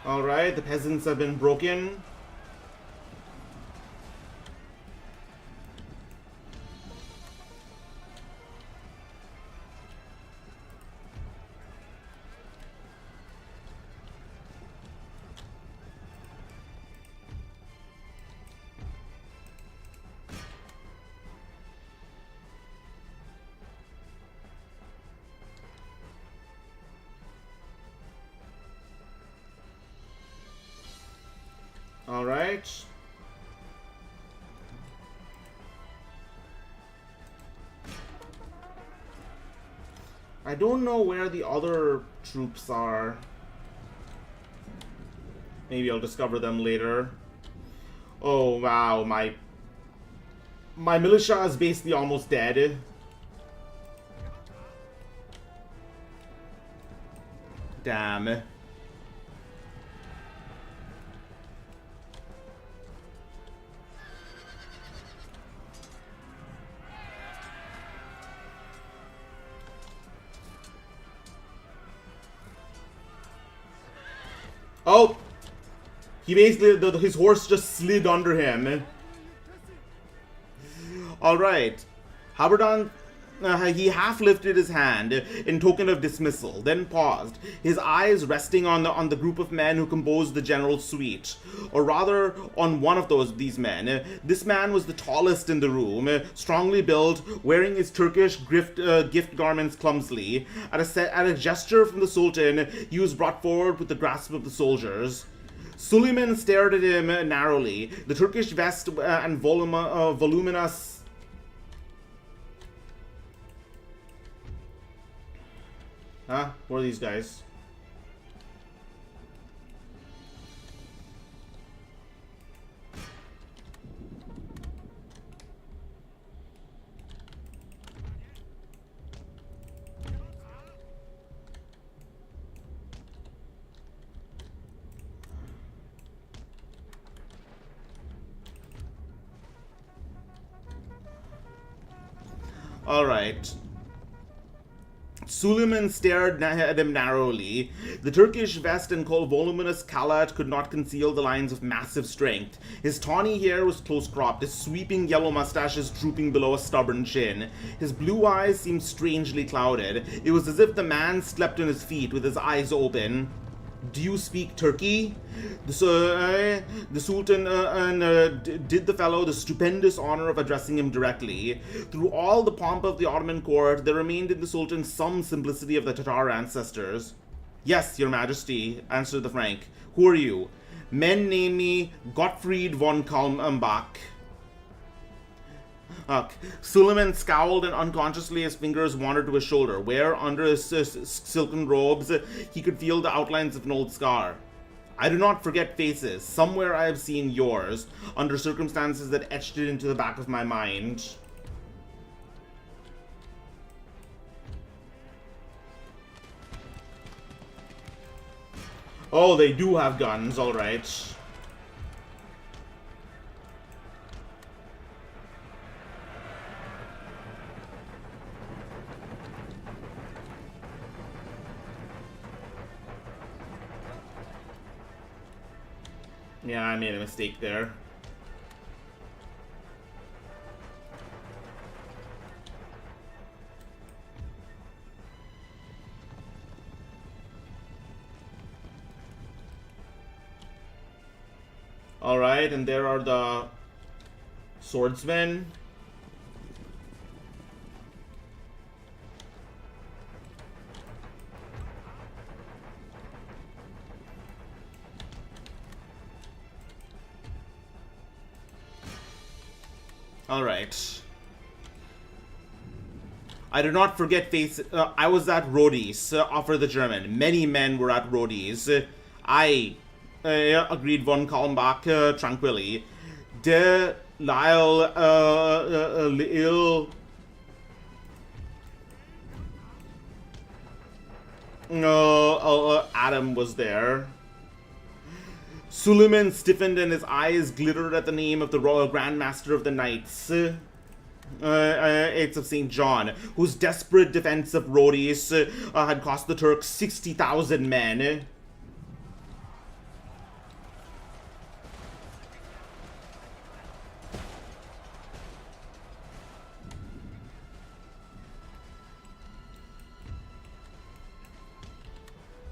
Alright, the peasants have been broken. Alright. I don't know where the other troops are. Maybe I'll discover them later. Oh wow, my militia is basically almost dead. Damn. Oh! He basically, his horse just slid under him. Alright. Haberdan, he half lifted his hand in token of dismissal, then paused, his eyes resting on the group of men who composed the general's suite. Or rather, on one of these men. This man was the tallest in the room, strongly built, wearing his Turkish gift garments clumsily. At a gesture from the Sultan, he was brought forward with the grasp of the soldiers. Suleiman stared at him narrowly. The Turkish vest and voluminous... Huh? What are these guys? All right. Suleiman stared at him narrowly. The Turkish vest and voluminous khalat could not conceal the lines of massive strength. His tawny hair was close-cropped, his sweeping yellow mustaches drooping below a stubborn chin. His blue eyes seemed strangely clouded. It was as if the man slept on his feet with his eyes open. Do you speak Turkey? The Sultan did the fellow the stupendous honor of addressing him directly. Through all the pomp of the Ottoman court, there remained in the Sultan some simplicity of the Tatar ancestors. Yes, your majesty, answered the Frank. Who are you? Men name me Gottfried von Kalmbach. Suleiman scowled, and unconsciously his fingers wandered to his shoulder, where, under his silken robes, he could feel the outlines of an old scar. I do not forget faces. Somewhere I have seen yours, under circumstances that etched it into the back of my mind. Oh, they do have guns, alright. Yeah, I made a mistake there. Alright, and there are the swordsmen. Alright. I do not forget face. I was at Rhodes, offered the German. Many men were at Rhodes. Agreed von Kalmbach tranquilly. De Lyle, Lil. Adam was there. Suleiman stiffened and his eyes glittered at the name of the Royal Grand Master of the Knights. It's of St. John, whose desperate defense of Rhodes had cost the Turks 60,000 men.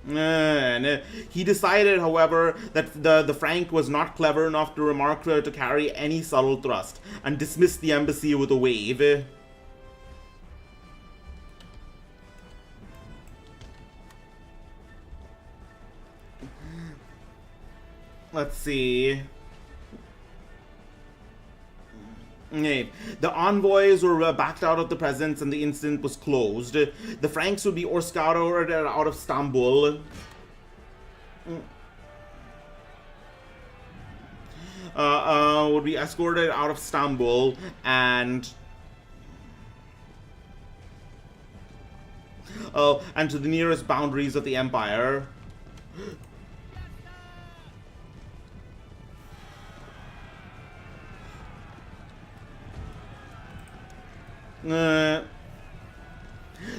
And he decided, however, that the Frank was not clever enough to remark to carry any subtle thrust, and dismissed the embassy with a wave. Let's see. The envoys were backed out of the presence and the incident was closed. The Franks would be escorted out of Istanbul. Would be escorted out of Istanbul and to the nearest boundaries of the empire.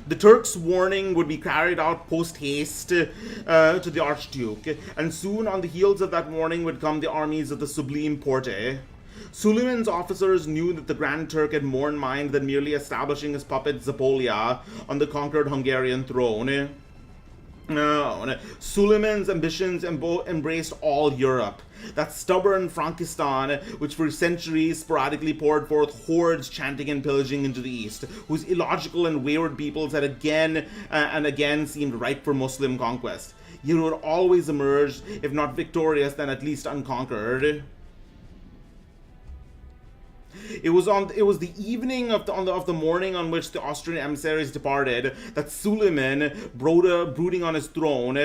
The Turks' warning would be carried out post-haste to the Archduke, and soon on the heels of that warning would come the armies of the Sublime Porte. Suleiman's officers knew that the Grand Turk had more in mind than merely establishing his puppet Zapolia on the conquered Hungarian throne. Suleiman's ambitions embraced all Europe. That stubborn Frankistan, which for centuries sporadically poured forth hordes chanting and pillaging into the east, whose illogical and wayward peoples had again and again seemed ripe for Muslim conquest. Yet would always emerge, if not victorious, then at least unconquered. It was the evening of the morning on which the Austrian emissaries departed that Suleiman, brooding on his throne,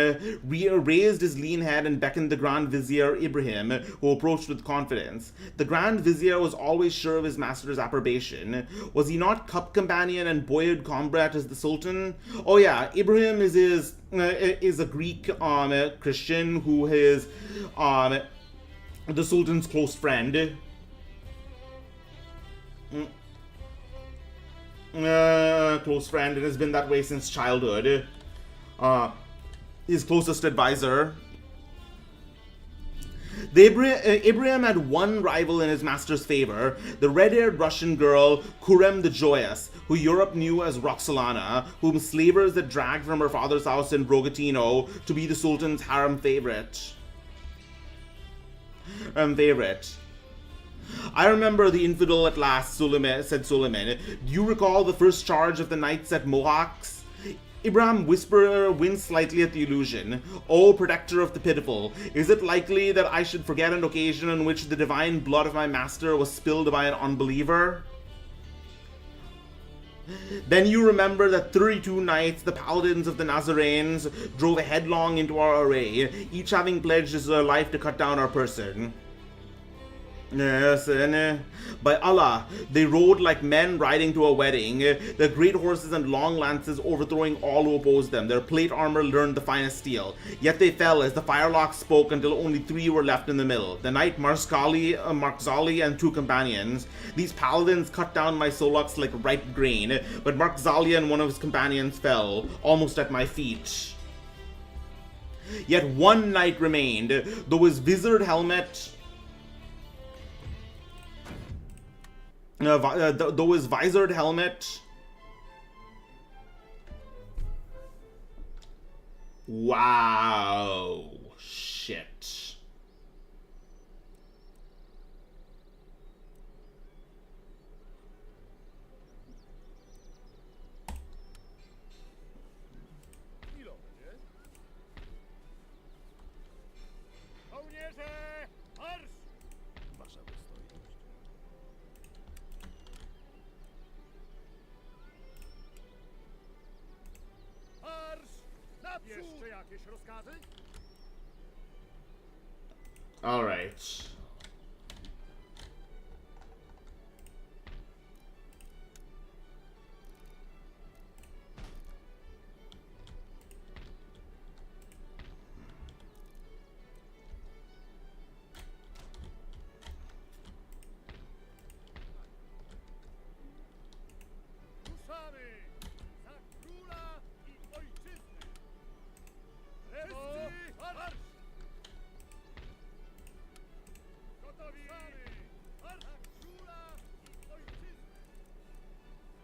raised his lean head and beckoned the Grand Vizier Ibrahim, who approached with confidence. The Grand Vizier was always sure of his master's approbation. Was he not cup companion and boyhood comrade as the Sultan? Oh yeah, Ibrahim is a Greek Christian who is the Sultan's close friend. Close friend, and has been that way since childhood. His closest advisor. Ibrahim had one rival in his master's favor, the red-haired Russian girl Kurem the Joyous, who Europe knew as Roxolana, whom slavers had dragged from her father's house in Rogatino to be the Sultan's harem favorite. I remember the infidel at last, said Suleiman. Do you recall the first charge of the knights at Mohawks? Ibrahim winced slightly at the illusion. O protector of the pitiful, is it likely that I should forget an occasion on which the divine blood of my master was spilled by an unbeliever? Then you remember that 32 knights, the paladins of the Nazarenes, drove headlong into our array, each having pledged his life to cut down our person. Yes, and by Allah, they rode like men riding to a wedding, their great horses and long lances overthrowing all who opposed them. Their plate armor learned the finest steel. Yet they fell as the firelock spoke until only 3 were left in the middle. The knight Markzali and 2 companions. These paladins cut down my solux like ripe grain, but Markzali and one of his companions fell, almost at my feet. Yet one knight remained, though his visored helmet... though his visored helmet... Wow. Shit. All right.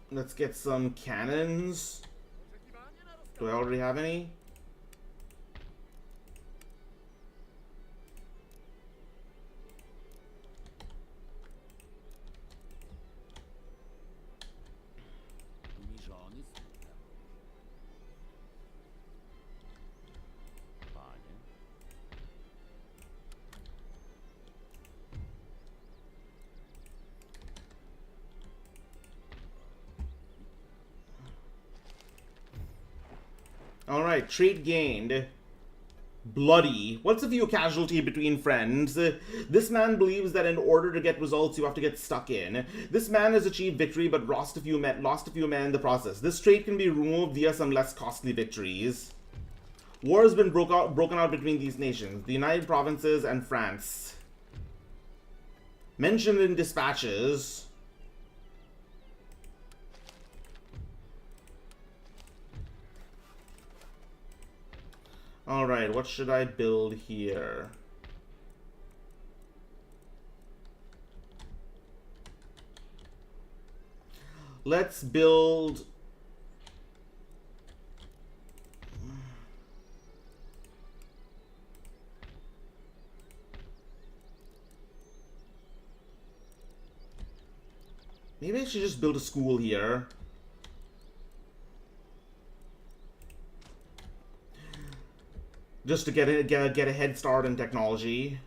Let's get some cannons. Do I already have any? Alright, trade gained. Bloody. What's a few casualty between friends? This man believes that in order to get results, you have to get stuck in. This man has achieved victory, but lost a few men in the process. This trait can be removed via some less costly victories. War has been broken out between these nations, the United Provinces and France. Mentioned in dispatches. Alright, what should I build here? Let's build... Maybe I should just build a school here. Just to get a head start in technology.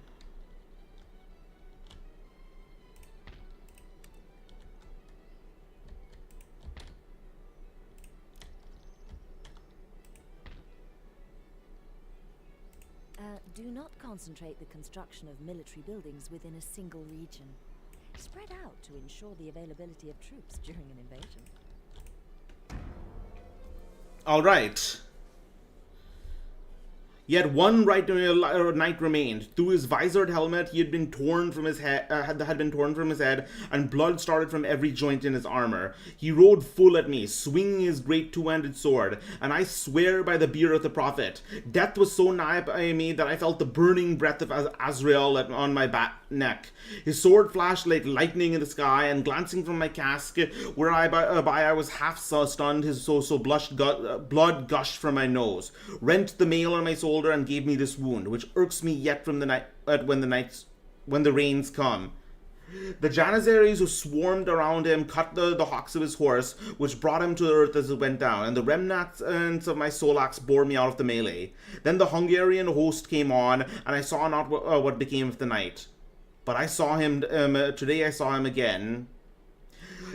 Do not concentrate the construction of military buildings within a single region. Spread out to ensure the availability of troops during an invasion. All right. Yet one knight remained. Through his visored helmet, he had been torn from his head, and blood started from every joint in his armor. He rode full at me, swinging his great two-handed sword, and I swear by the beard of the prophet, death was so nigh by me that I felt the burning breath of Azrael on my neck. His sword flashed like lightning in the sky, and glancing from my casque, where I was half stunned, his blood gushed from my nose, rent the mail on my shoulder, and gave me this wound, which irks me yet from the night when the rains come. The Janissaries who swarmed around him cut the hocks of his horse, which brought him to the earth as it went down, and the remnants of my soul-axe bore me out of the melee. Then the Hungarian host came on, and I saw not what became of the knight. But I saw him, today I saw him again.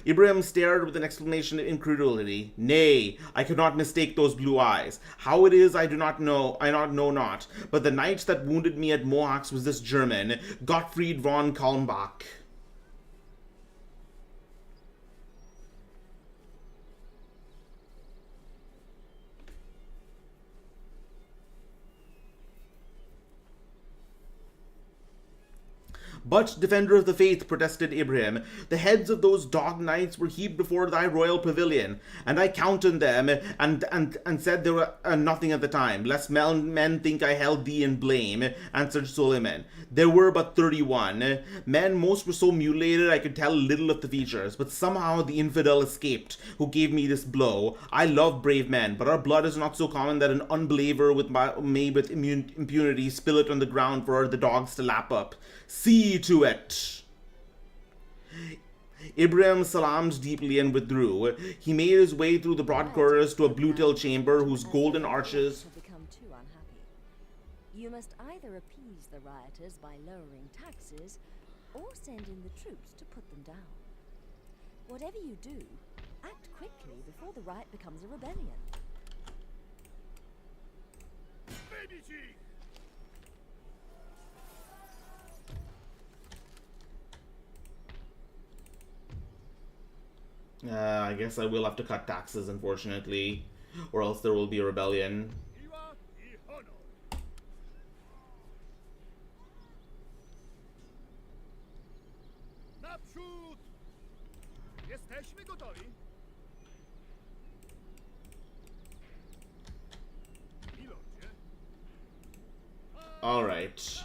Ibrahim stared with an exclamation of incredulity. Nay, I could not mistake those blue eyes. How it is I know not. But the knight that wounded me at Mohacs was this German, Gottfried von Kalmbach. But, defender of the faith, protested Ibrahim, the heads of those dog knights were heaped before thy royal pavilion, and I counted them, and said they were nothing at the time, lest men think I held thee in blame, answered Suleiman. There were but 31. Men, most were so mutilated I could tell little of the features, but somehow the infidel escaped, who gave me this blow. I love brave men, but our blood is not so common that an unbeliever may with impunity spill it on the ground for the dogs to lap up. See to it. Ibrahim salaamed deeply and withdrew. He made his way through the broad corridors to a blue-tilled chamber whose golden arches have become too unhappy. You must either appease the rioters by lowering taxes, or send in the troops to put them down. Whatever you do, act quickly before the riot becomes a rebellion. I guess I will have to cut taxes, unfortunately, or else there will be a rebellion. Alright.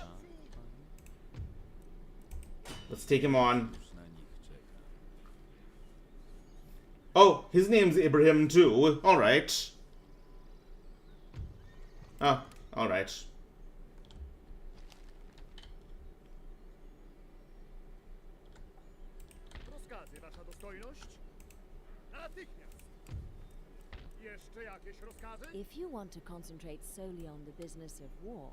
Let's take him on. Oh, his name's Ibrahim too. Alright. Oh, alright. If you want to concentrate solely on the business of war,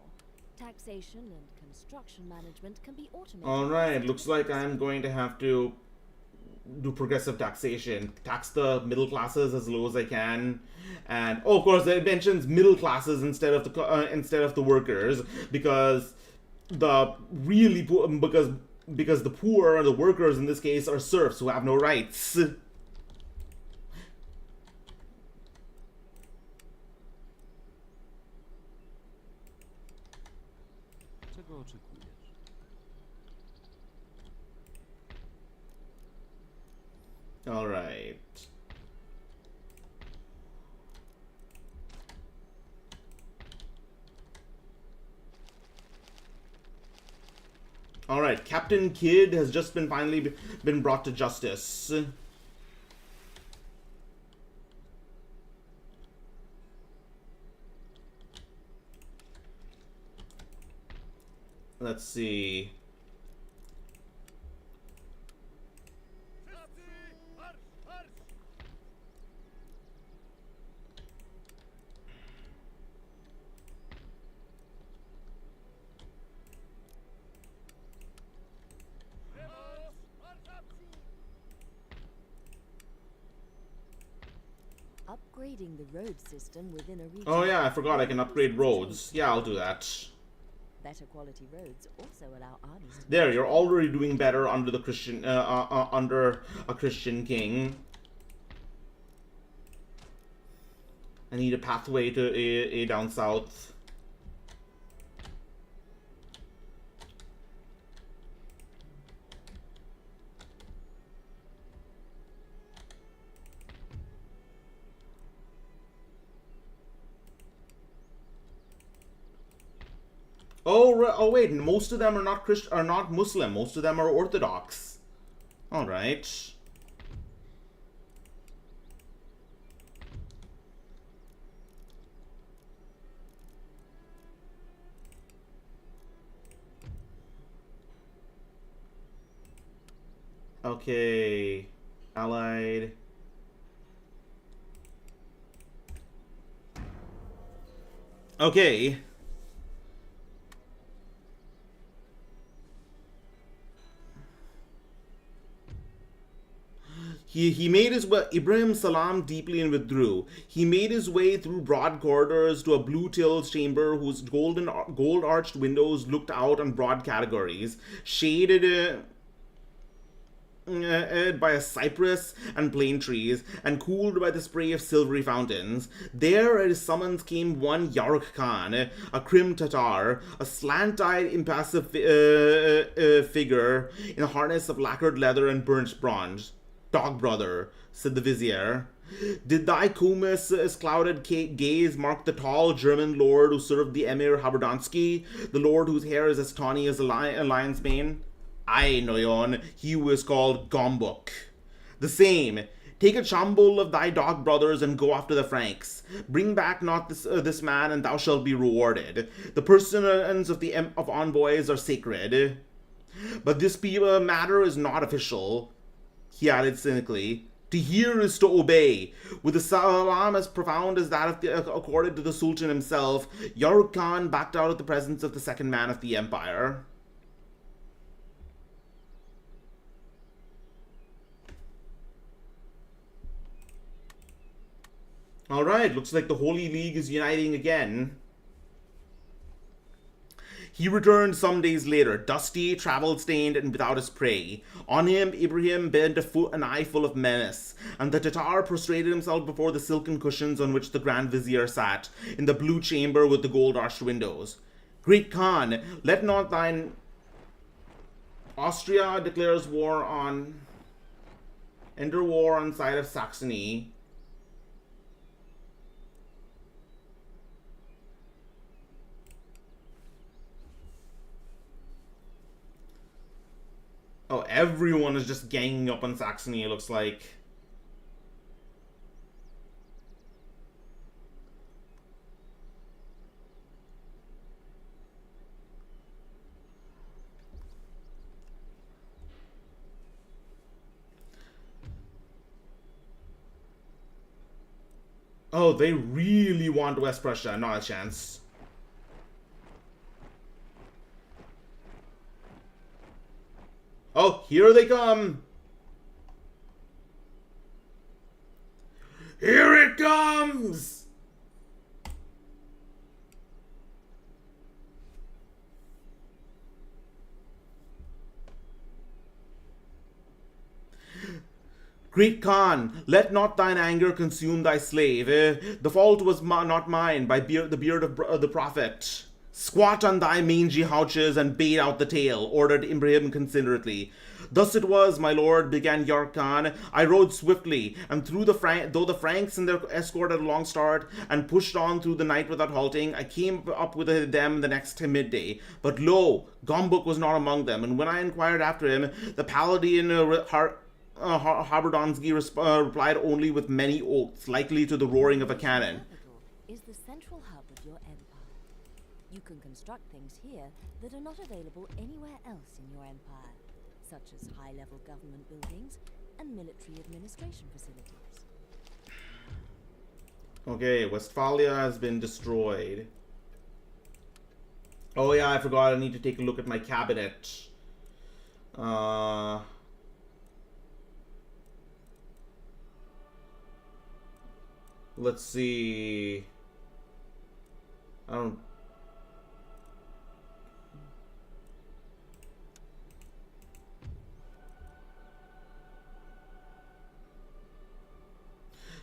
taxation and construction management can be automated. Alright, looks like I'm going to have to do progressive taxation. Tax the middle classes as low as I can. And, oh, of course, it mentions middle classes instead of the workers, because the really poor, because the poor, the workers in this case, are serfs who have no rights. Alright. Alright, Captain Kidd has just finally been brought to justice. Let's see. Upgrading the road system within a region. Oh yeah, I forgot I can upgrade roads. Yeah, I'll do that. Better quality roads also allow armies to... There, you're already doing better under the Christian, under a Christian king. I need a pathway to a down south. Oh wait, most of them are not are not Muslim. Most of them are Orthodox. All right. Okay, allied. Okay. He made his way, Ibrahim salaamed deeply and withdrew. He made his way through broad corridors to a blue-tilled chamber whose gold-arched windows looked out on broad categories, shaded by a cypress and plane trees, and cooled by the spray of silvery fountains. There at his summons came one Yaruk Khan, a Krim Tatar, a slant-eyed, impassive figure in a harness of lacquered leather and burnished bronze. "Dog brother," said the vizier, "did thy Kumis' clouded gaze mark the tall German lord who served the Emir Haberdonsky, the lord whose hair is as tawny as a lion's mane?" "Aye, Noyon, he who is called Gombuk." "The same. Take a chambul of thy dog brothers and go after the Franks. Bring back not this man, and thou shalt be rewarded. The persons of envoys are sacred. But this matter is not official," he added cynically. "To hear is to obey. With a salam as profound as that accorded to the Sultan himself, Yaruk Khan backed out of the presence of the second man of the empire." Alright, looks like the Holy League is uniting again. He returned some days later, dusty, travel-stained, and without his prey. On him, Ibrahim bent an eye full of menace, and the Tatar prostrated himself before the silken cushions on which the Grand Vizier sat, in the blue chamber with the gold-arched windows. Great Khan, let not thine... Austria declares war on... Enter war on side of Saxony. Oh, everyone is just ganging up on Saxony, it looks like. Oh, they really want West Prussia. Not a chance. Oh, here they come. Here it comes. Great Khan, let not thine anger consume thy slave. The fault was not mine, by the beard of the prophet. Squat on thy mangy houches and bait out the tail, ordered Ibrahim considerately. Thus it was, my lord, began York Khan. I rode swiftly, and though the Franks and their escort had a long start, and pushed on through the night without halting, I came up with them the next midday. But lo, Gombuk was not among them, and when I inquired after him, the paladin Haberdonsky replied only with many oaths, likely to the roaring of a cannon. Is the central hub of your empire. You can construct things here that are not available anywhere else in your empire, such as high-level government buildings and military administration facilities. Okay, Westphalia has been destroyed. Oh yeah, I forgot, I need to take a look at my cabinet. Let's see. I don't...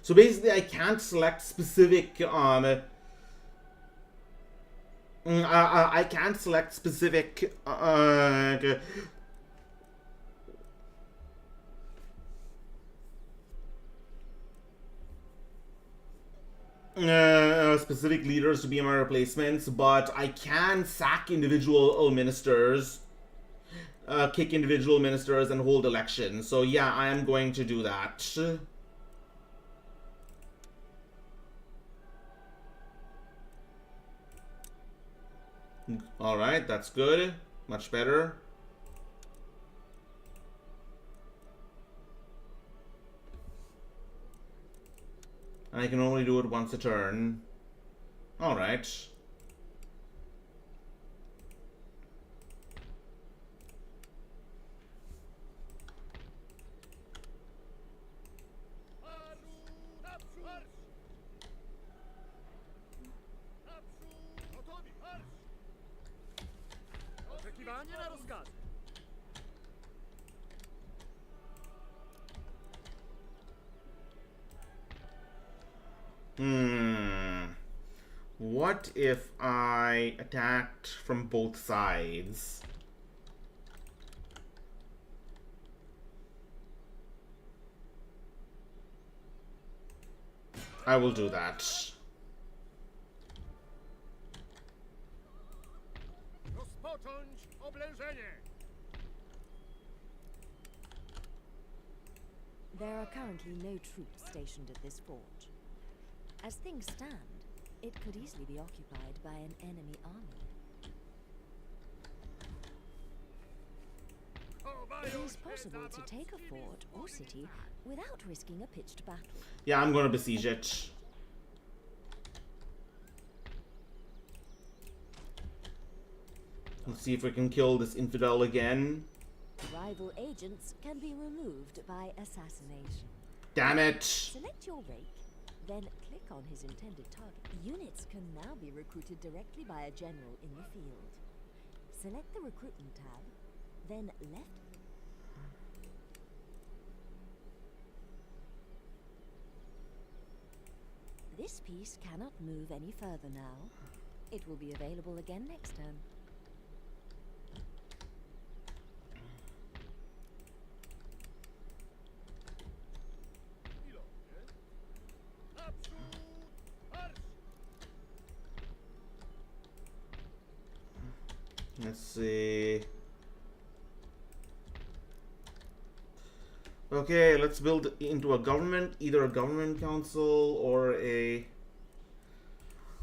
So basically, I can't select specific, I can't select specific, specific leaders to be my replacements, but I can sack individual ministers, kick individual ministers, and hold elections. So yeah, I am going to do that. Alright, that's good. Much better. And I can only do it once a turn. Alright. What if I attacked from both sides? I will do that. There are currently no troops stationed at this fort. As things stand, it could easily be occupied by an enemy army. It is possible to take a fort or city without risking a pitched battle. Yeah, I'm gonna besiege it. Let's see if we can kill this infidel again. Rival agents can be removed by assassination. Damn it! Select your rake, then click on his intended target. Units can now be recruited directly by a general in the field. Select the recruitment tab, then left. This piece cannot move any further now. It will be available again next turn. Let's see. Okay, let's build into a government, either a government council or a...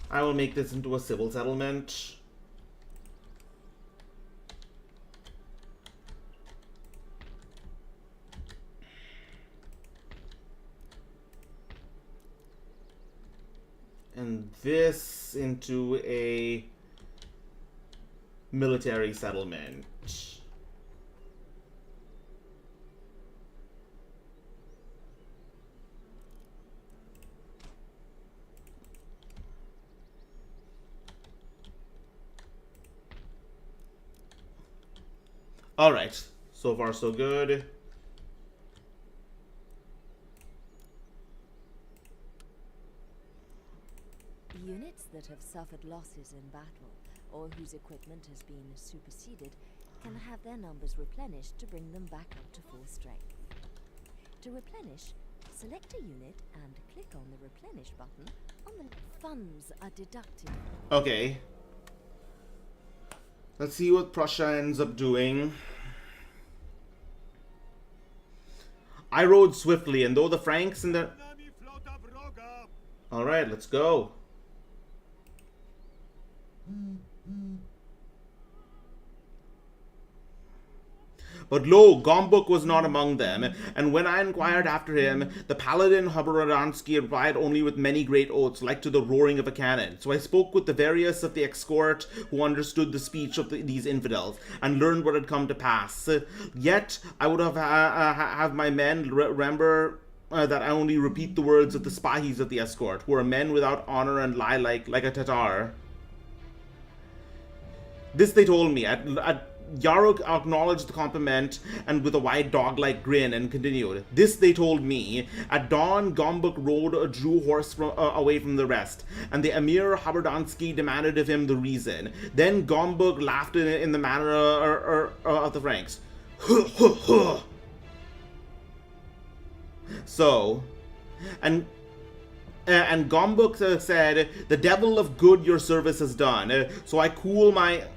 I will make this into a civil settlement. And this into a military settlement. All right, so far so good. Units that have suffered losses in battle or whose equipment has been superseded can have their numbers replenished to bring them back up to full strength. To replenish, select a unit and click on the replenish button on the funds are deducted. Okay. Let's see what Prussia ends up doing. I rode swiftly, and though the Franks and the... Alright, let's go. But lo, Gombuk was not among them, and when I inquired after him, the paladin Haburansky replied only with many great oaths, like to the roaring of a cannon. So I spoke with the various of the escort who understood the speech of these infidels, and learned what had come to pass. Yet I would have my men remember that I only repeat the words of the spahis of the escort, who are men without honor and lie like a Tatar. This they told me. Yarok acknowledged the compliment and with a wide dog-like grin and continued. This they told me. At dawn, Gombuk rode a Jew horse away from the rest, and the Emir Haberdansky demanded of him the reason. Then Gombuk laughed in the manner of the Franks. So, and Gombuk said, "The devil of good your service has done." So I cool my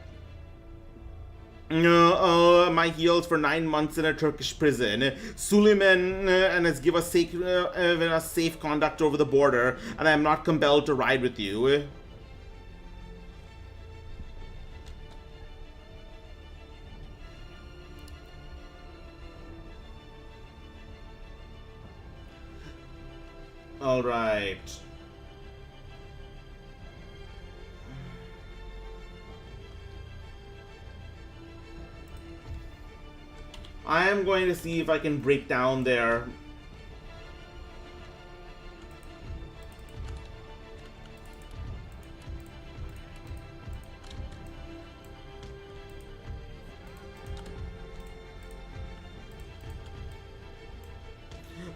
heels for 9 months in a Turkish prison. Suleiman and has given us safe conduct over the border, and I am not compelled to ride with you. All right. I am going to see if I can break down their...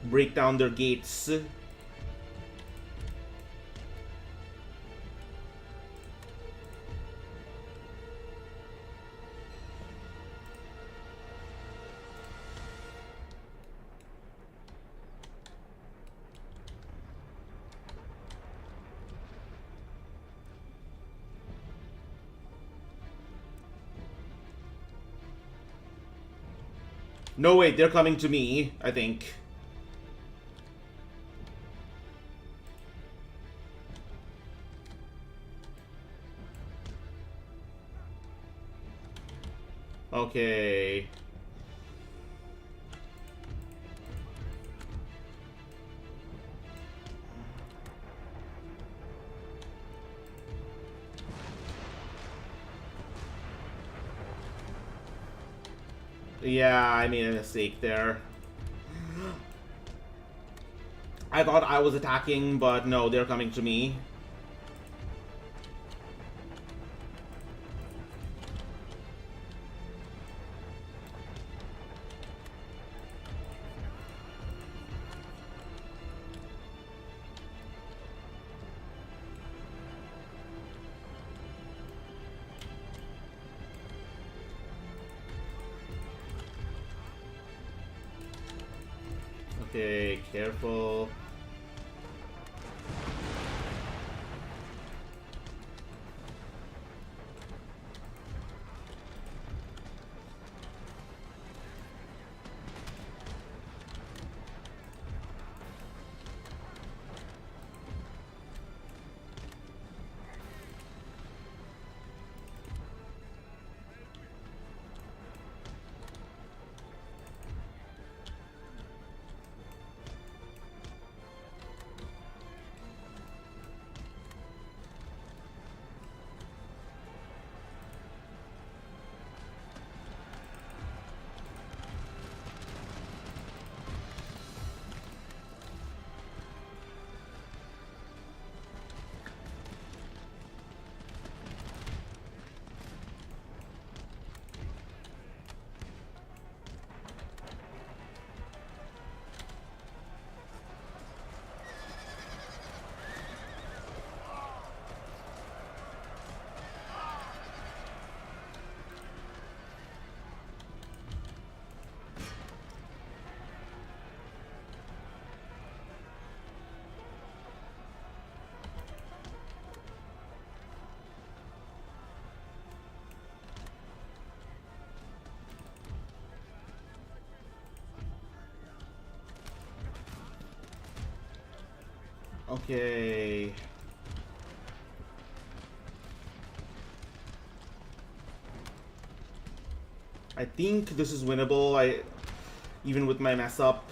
break down their gates. No, wait, they're coming to me, I think. Okay. Yeah, I made a mistake there. I thought I was attacking, but no, they're coming to me. Okay, careful. Okay. I think this is winnable. Even with my mess up.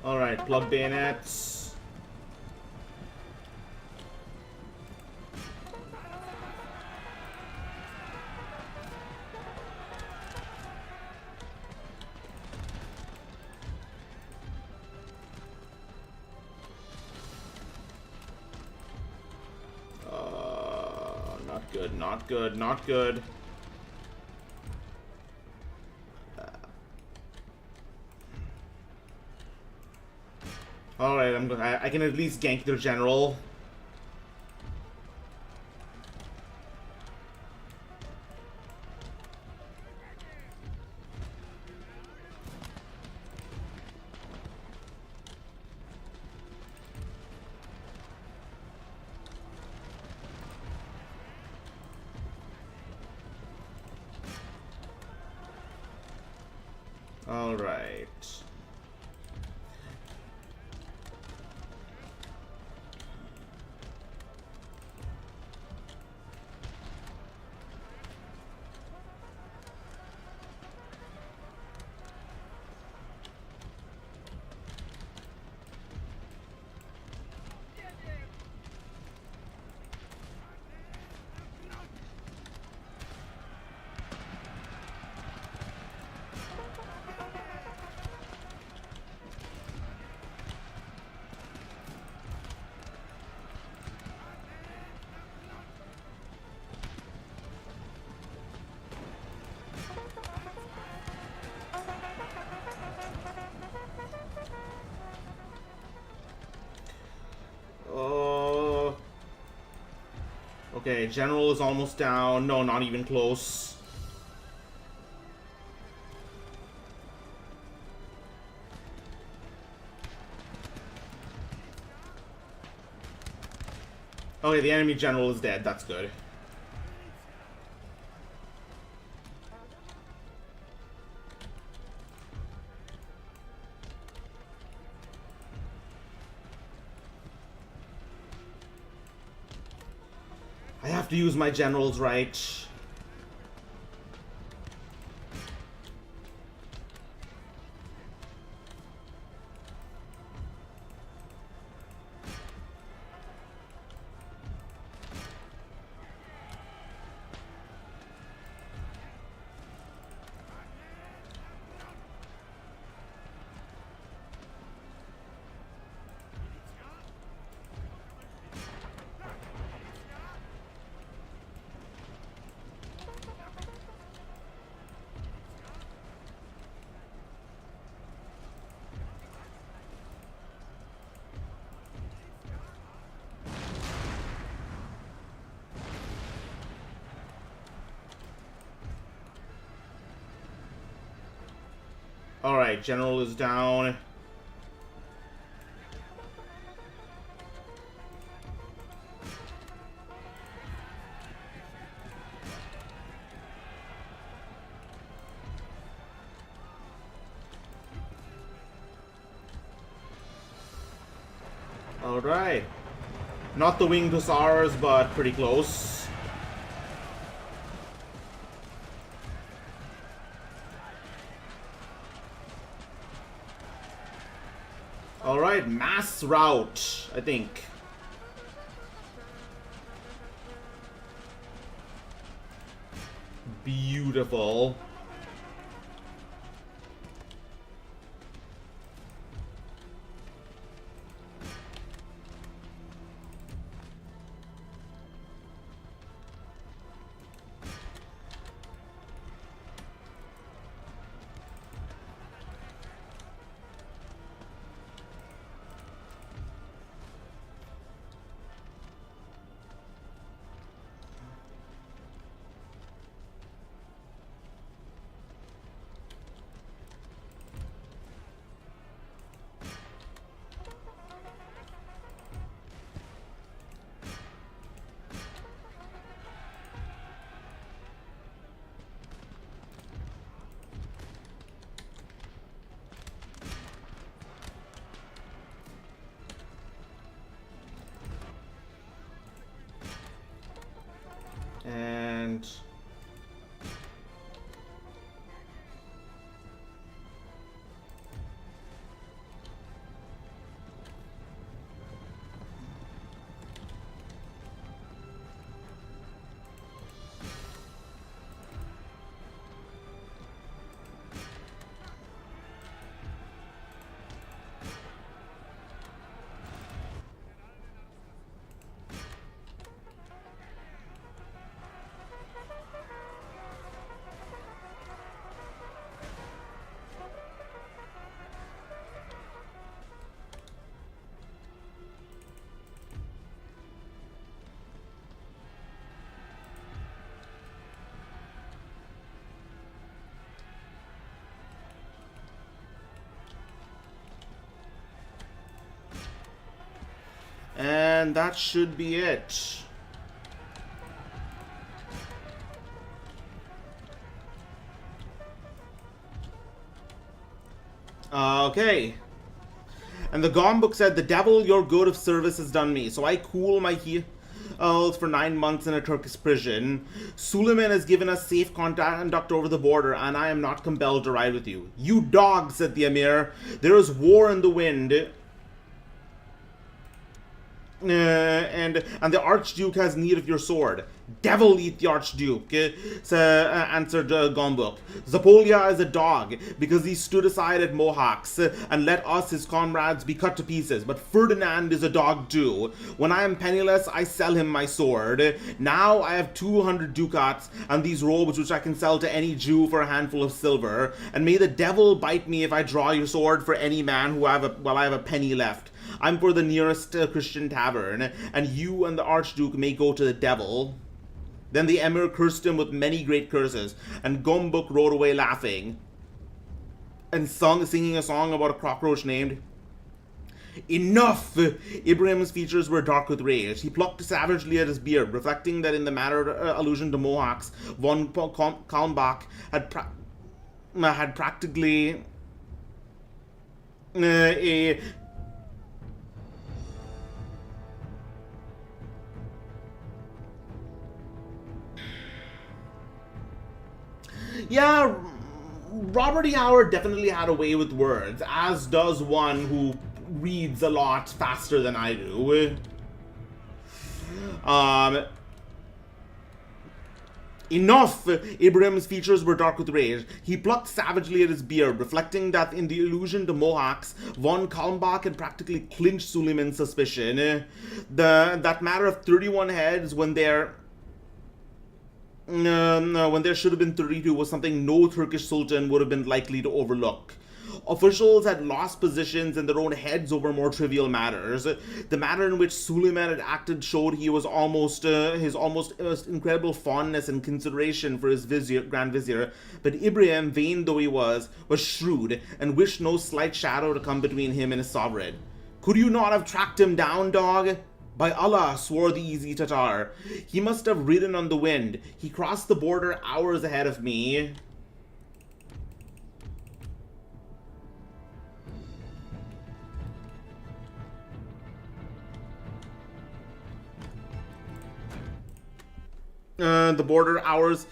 Alright, plug bayonets. Not good, not good, not good. Alright, I can at least gank their general. Alright. Okay, general is almost down. No, not even close. Okay, the enemy general is dead. That's good. I have to use my generals right. Alright, General is down. Alright. Not the winged hussars, but pretty close. Alright, mass rout, I think. Beautiful. And that should be it. Okay. And the Gom book said, "The devil, your good of service has done me. So I cool my heels for 9 months in a Turkish prison. Suleiman has given us safe conduct over the border, and I am not compelled to ride with you." "You dog," said the Emir. "There is war in the wind. And the Archduke has need of your sword." "Devil eat the Archduke," answered Gombuk. "Zapolia is a dog, because he stood aside at Mohawks and let us, his comrades, be cut to pieces. But Ferdinand is a dog too. When I am penniless, I sell him my sword. Now I have 200 ducats and these robes which I can sell to any Jew for a handful of silver. And may the devil bite me if I draw your sword for any man while I have a penny left. I'm for the nearest Christian tavern, and you and the Archduke may go to the devil." Then the Emir cursed him with many great curses, and Gombuk rode away laughing, and singing a song about a cockroach named Enough! Ibrahim's features were dark with rage. He plucked savagely at his beard, reflecting that in the matter allusion to Mohawks, von Kalmbach had practically a Yeah, Robert E. Howard definitely had a way with words, as does one who reads a lot faster than I do. Enough! Ibrahim's features were dark with rage. He plucked savagely at his beard, reflecting that in the allusion to Mohawks, von Kalmbach had practically clinched Suleiman's suspicion. That matter of 31 heads when there should have been 32 was something no Turkish sultan would have been likely to overlook. Officials had lost positions in their own heads over more trivial matters. The manner in which Suleiman had acted showed he was his almost incredible fondness and consideration for his Grand Vizier, but Ibrahim, vain though he was shrewd, and wished no slight shadow to come between him and his sovereign. "Could you not have tracked him down, dog?" "By Allah," swore the easy Tatar, "he must have ridden on the wind. He crossed the border hours ahead of me." The border hours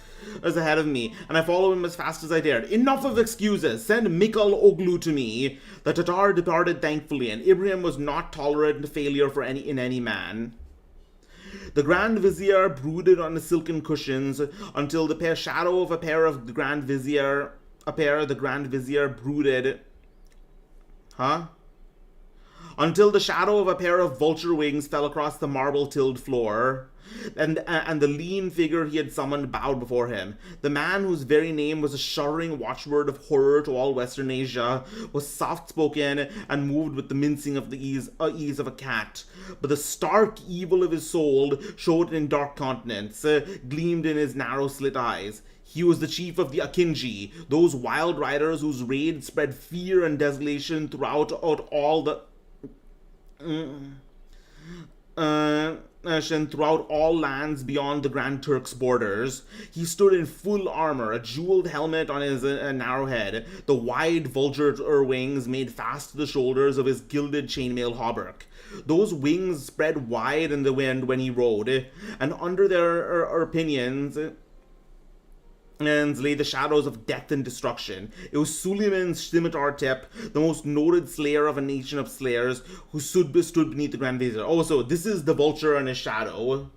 is ahead of me, and I follow him as fast as I dared. "Enough of excuses. Send Mikal Oglu to me." The Tatar departed thankfully, and Ibrahim was not tolerant of failure in any man. The Grand Vizier brooded on the silken cushions until the shadow of the Grand Vizier brooded. Until the shadow of a pair of vulture wings fell across the marble-tilled floor, and the lean figure he had summoned bowed before him. The man, whose very name was a shuddering watchword of horror to all Western Asia, was soft-spoken and moved with the mincing of the ease of a cat. But the stark evil of his soul showed in dark countenance, gleamed in his narrow-slit eyes. He was the chief of the Akinji, those wild riders whose raids spread fear and desolation throughout all lands beyond the Grand Turk's borders. He stood in full armor, a jeweled helmet on his narrow head, the wide vulture wings made fast to the shoulders of his gilded chainmail hauberk. Those wings spread wide in the wind when he rode, and under their pinions lay the shadows of death and destruction. It was Suleiman's scimitar tip, the most noted slayer of a nation of slayers, who stood beneath the Grand Vizier. Oh, so this is the vulture and his shadow.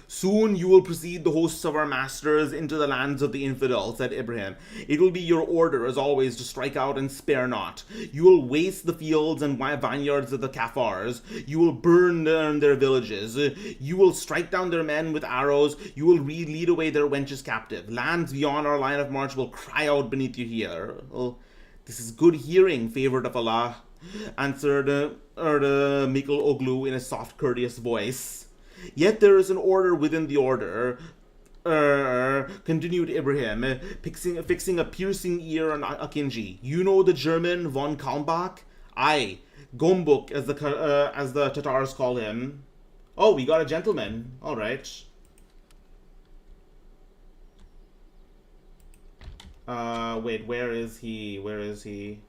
"Soon you will precede the hosts of our masters into the lands of the infidel," said Ibrahim. "It will be your order, as always, to strike out and spare not. You will waste the fields and vineyards of the Kafars. You will burn their villages. You will strike down their men with arrows. You will lead away their wenches captive. Lands beyond our line of march will cry out beneath you here." "Oh, this is good hearing, favored of Allah," answered Mikal Oglu in a soft, courteous voice. "Yet there is an order within the order," continued Ibrahim, fixing a piercing ear on Akinji. "You know the German von Kalmbach?" "Aye, Gombuk, as the Tatars call him." "Oh, we got a gentleman. All right." Wait, where is he? Where is he?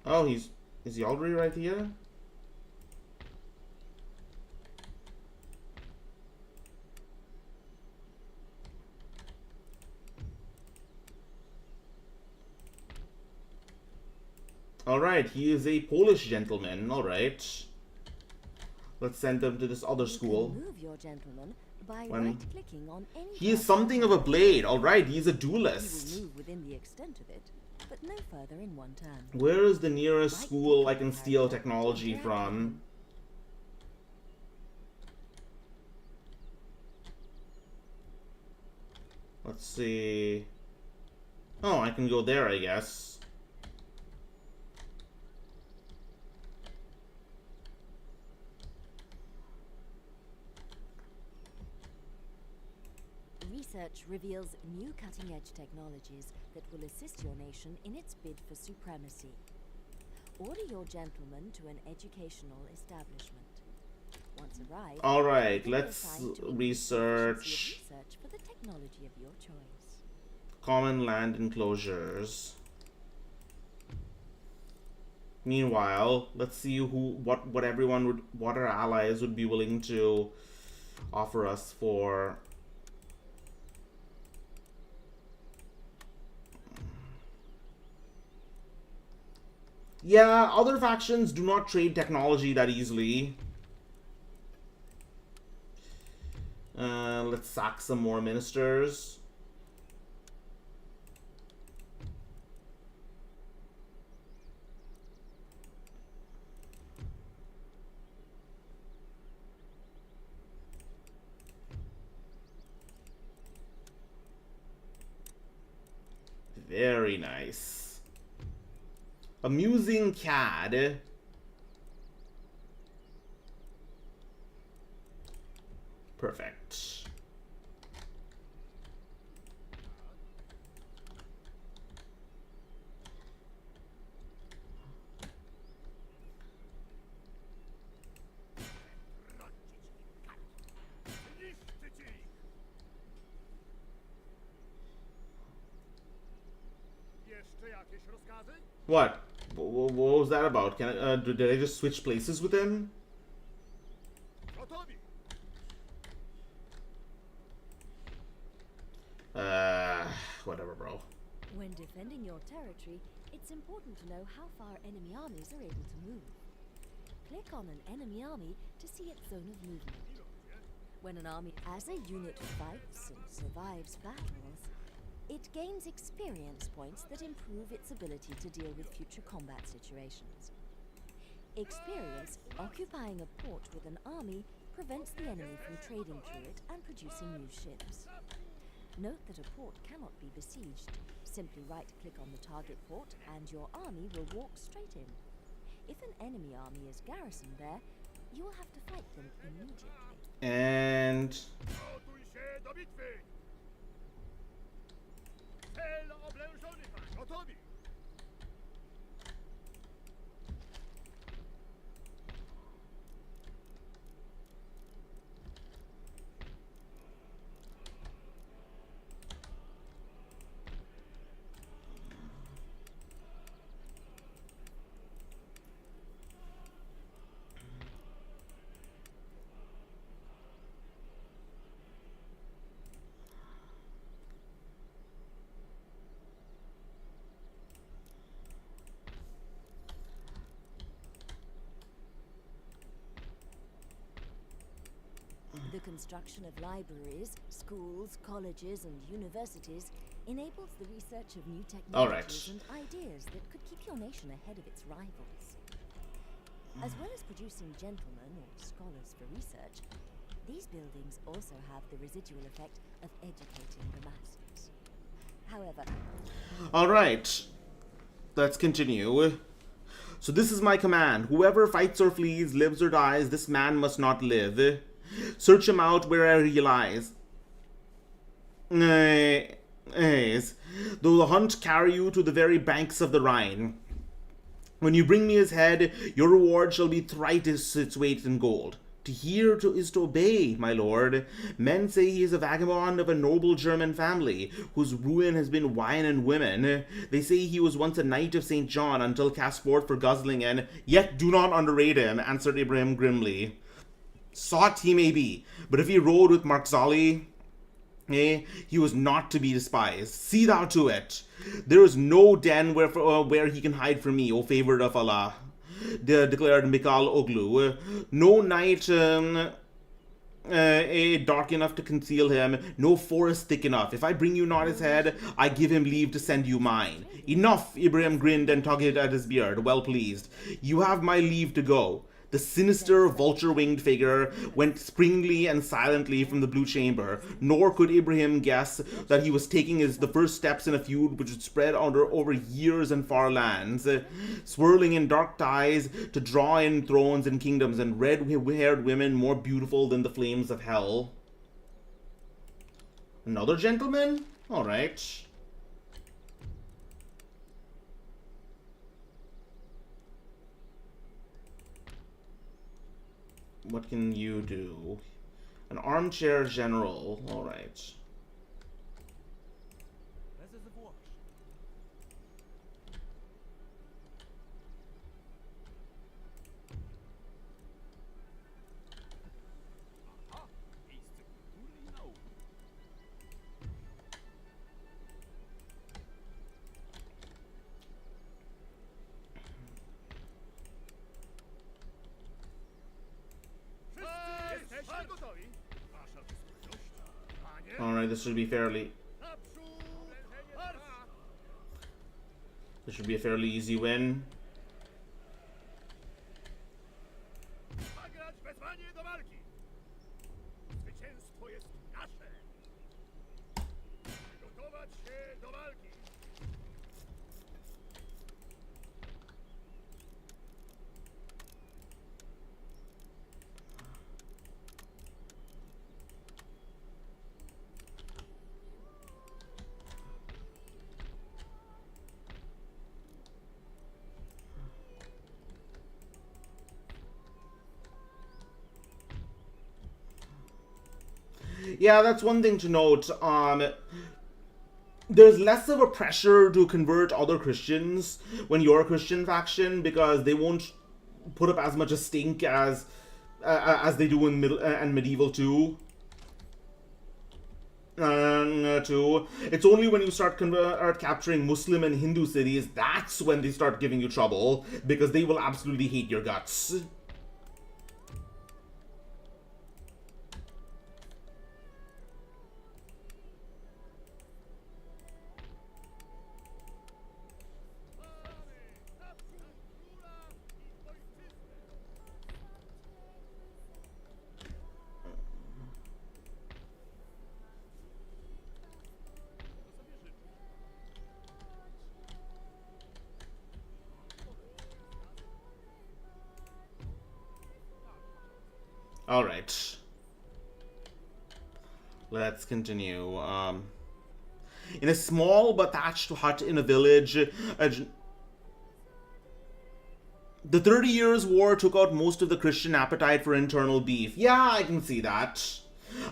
Oh, is he already right here? Alright, he is a Polish gentleman. Alright. Let's send him to this other school. Move your gentleman by right-clicking on any. He is something of a blade. Alright, he's a He duelist. will move within the extent of it, but no further in one turn. Where is the nearest school I can steal technology from? Let's see. Oh, I can go there, I guess. Research reveals new cutting-edge technologies that will assist your nation in its bid for supremacy. Order your gentleman to an educational establishment. Once arrived, Alright, you will let's assign to a research research for the technology of your choice. common land enclosures. Meanwhile, let's see what our allies would be willing to offer us for Yeah, other factions do not trade technology that easily. Let's sack some more ministers. Very nice. Amusing cad. Perfect. What? What was that about? Can I, did I just switch places with him? Whatever, bro. When defending your territory, it's important to know how far enemy armies are able to move. Click on an enemy army to see its zone of movement. When an army as a unit fights and survives battles, it gains experience points that improve its ability to deal with future combat situations. Experience occupying a port with an army prevents the enemy from trading through it and producing new ships. Note that a port cannot be besieged. Simply right-click on the target port and your army will walk straight in. If an enemy army is garrisoned there, you will have to fight them immediately. And... The construction of libraries, schools, colleges, and universities enables the research of new technologies and ideas that could keep your nation ahead of its rivals. As well as producing gentlemen or scholars for research, these buildings also have the residual effect of educating the masses. However... Alright. Let's continue. So this is my command. Whoever fights or flees, lives or dies, this man must not live. Search him out wherever he lies. Yes. Though the hunt carry you to the very banks of the Rhine. When you bring me his head, your reward shall be thrice its weight in gold. To hear is to obey, my lord. Men say he is a vagabond of a noble German family, whose ruin has been wine and women. They say he was once a knight of St. John until cast forth for guzzling, and yet do not underrate him, answered Ibrahim grimly. Sought he may be, but if he rode with Markzali, he was not to be despised. See thou to it. There is no den where he can hide from me, O favored of Allah, declared Mikal Oglu. No night dark enough to conceal him, no forest thick enough. If I bring you not his head, I give him leave to send you mine. Enough, Ibrahim grinned and tugged at his beard, well pleased. You have my leave to go. The sinister, vulture-winged figure went springily and silently from the blue chamber, nor could Ibrahim guess that he was taking the first steps in a feud which would spread over years and far lands, swirling in dark ties to draw in thrones and kingdoms and red-haired women more beautiful than the flames of hell. Another gentleman? All right. What can you do? An armchair general. All right. Alright, this should be fairly... This should be a fairly easy win. Yeah, that's one thing to note. There's less of a pressure to convert other Christians when you're a Christian faction, because they won't put up as much a stink as they do in medieval 2. It's only when you start capturing Muslim and Hindu cities, that's when they start giving you trouble, because they will absolutely hate your guts. All right. Let's continue. In a small but thatched hut in a village, the 30 Years' War took out most of the Christian appetite for internal beef. Yeah, I can see that.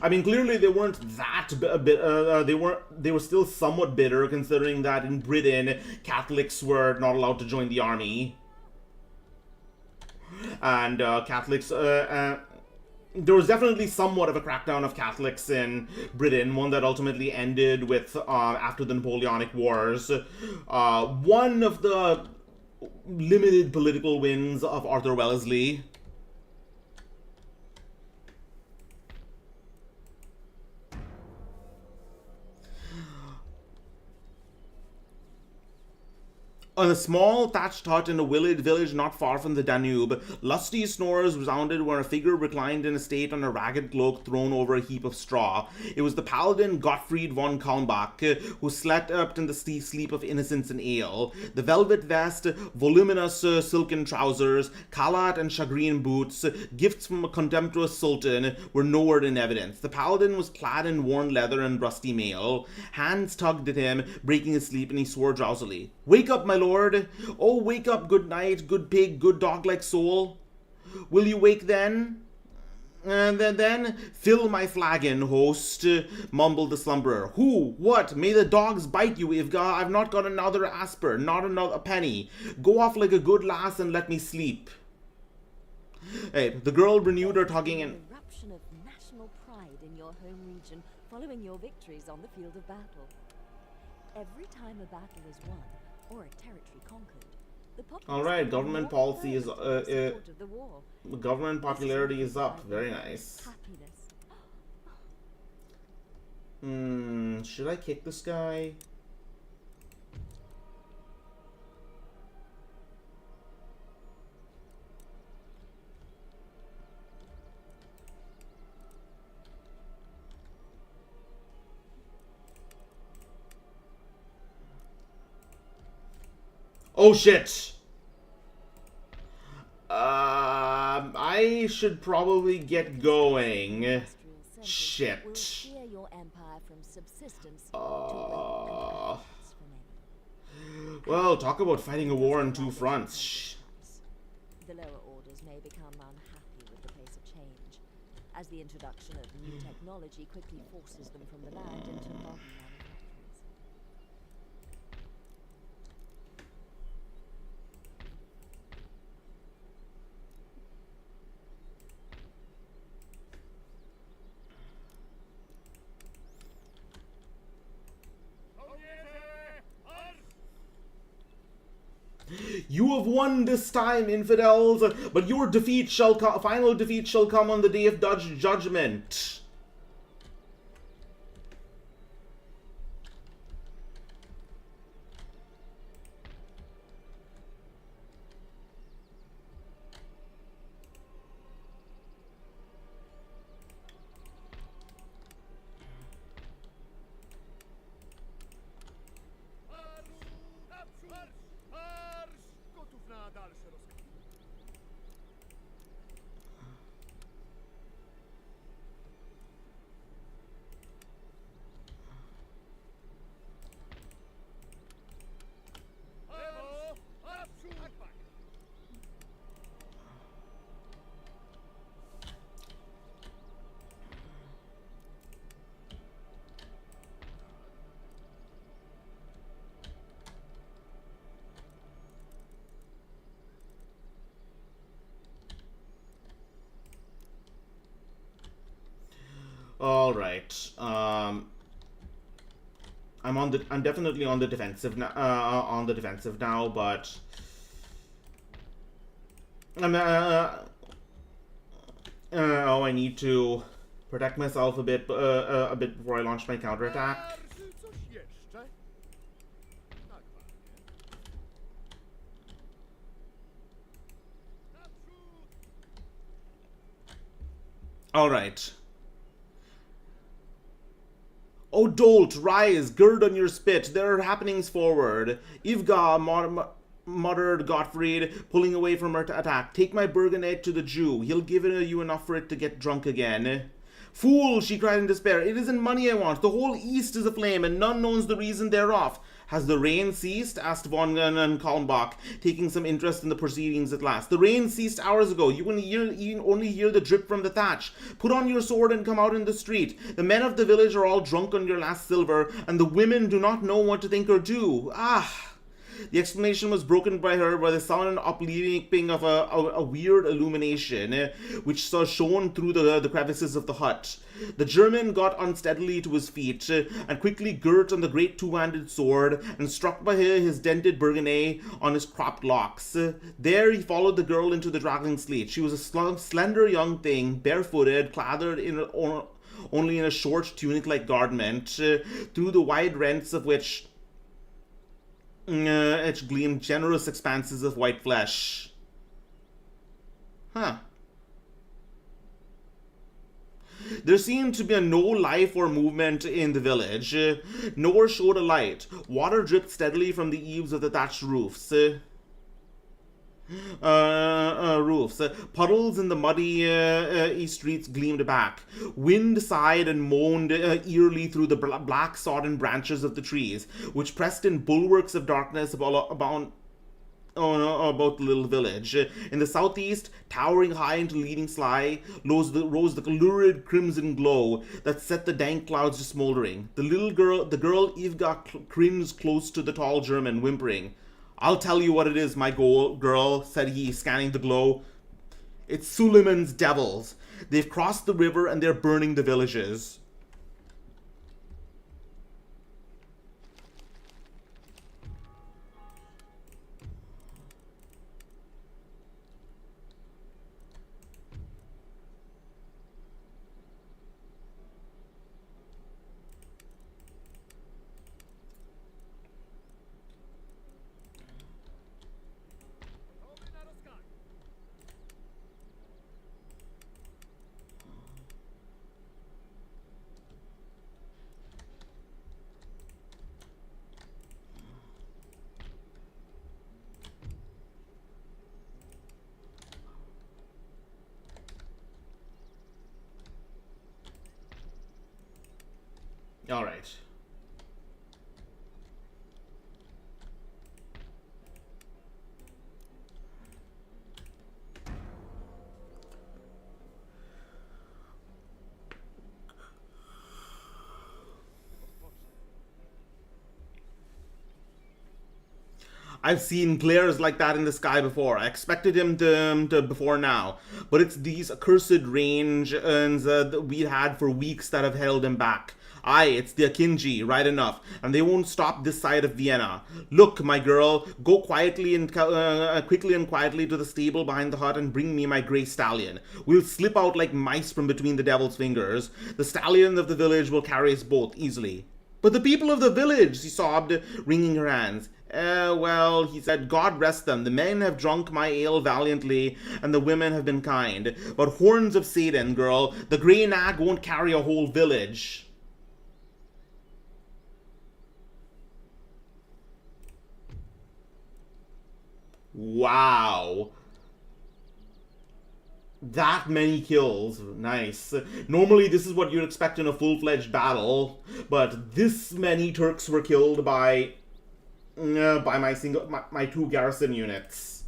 I mean, clearly they weren't that they were still somewhat bitter, considering that in Britain, Catholics were not allowed to join the army. And Catholics... there was definitely somewhat of a crackdown of Catholics in Britain, one that ultimately ended with, after the Napoleonic Wars. One of the limited political wins of Arthur Wellesley. On a small thatched hut in a village not far from the Danube, lusty snores resounded where a figure reclined in a state on a ragged cloak thrown over a heap of straw. It was the paladin Gottfried von Kalmbach, who slept in the sleep of innocence and ale. The velvet vest, voluminous silken trousers, kalat and shagreen boots, gifts from a contemptuous sultan, were nowhere in evidence. The paladin was clad in worn leather and rusty mail. Hands tugged at him, breaking his sleep, and he swore drowsily. "Wake up, my lord! Oh, wake up, good knight, good pig, good dog-like soul! Will you wake then? And then, fill my flagon, host," mumbled the slumberer. "Who? What? May the dogs bite you if I've not got another asper, not another penny. Go off like a good lass and let me sleep." Hey, the girl renewed her tugging and... eruption of national pride in your home region following your victories on the field of battle. Every time a battle is won, or a territory conquered, the all right, government policy is war. Government popularity is up. Very nice. Should I kick this guy? Oh shit! I should probably get going. Shit. Well, talk about fighting a war on two fronts. The lower orders may become unhappy with the pace of change, as the introduction of new technology quickly forces them from the land into modern manufacturers. You have won this time, infidels, but your defeat shall final defeat shall come on the day of judgment. All right. I'm definitely on the defensive now. But oh, I need to protect myself a bit before I launch my counterattack. All right. O dolt, rise, gird on your spit, there are happenings forward. Ivga, muttered Gottfried, pulling away from her attack. Take my Burgenegg to the Jew. He'll give you enough for it to get drunk again. Fool, she cried in despair. It isn't money I want. The whole East is aflame, and none knows the reason thereof. Has the rain ceased? Asked von and Kalmbach, taking some interest in the proceedings at last. The rain ceased hours ago. You can only hear the drip from the thatch. Put on your sword and come out in the street. The men of the village are all drunk on your last silver, and the women do not know what to think or do. Ah! The explanation was broken by her by the sudden upleaping of a weird illumination, which shone through the crevices of the hut. The German got unsteadily to his feet, and quickly girt on the great two-handed sword, and struck by his dented burgonet on his cropped locks. There he followed the girl into the dragging sleet. She was a slender young thing, barefooted, clad only in a short tunic-like garment, through the wide rents of which it gleamed generous expanses of white flesh. Huh. There seemed to be no life or movement in the village, nor showed a light. Water dripped steadily from the eaves of the thatched roofs. Puddles in the muddy streets gleamed back. Wind sighed and moaned eerily through the black sodden branches of the trees, which pressed in bulwarks of darkness about the little village. In the southeast, towering high into leading sky, rose the lurid crimson glow that set the dank clouds to smoldering. The girl Ivga cringed close to the tall German, whimpering. I'll tell you what it is, my girl, said he, scanning the glow. It's Suleiman's devils. They've crossed the river and they're burning the villages. All right. I've seen glares like that in the sky before. I expected him to before now. But it's these accursed range that we had for weeks that have held him back. Aye, it's the Akinji, right enough, and they won't stop this side of Vienna. Look, my girl, go quickly and quietly to the stable behind the hut and bring me my grey stallion. We'll slip out like mice from between the devil's fingers. The stallion of the village will carry us both easily. But the people of the village, she sobbed, wringing her hands. Well, he said, God rest them. The men have drunk my ale valiantly, and the women have been kind. But horns of Satan, girl, the grey nag won't carry a whole village. Wow. That many kills. Nice. Normally this is what you'd expect in a full-fledged battle, but this many Turks were killed by my two garrison units.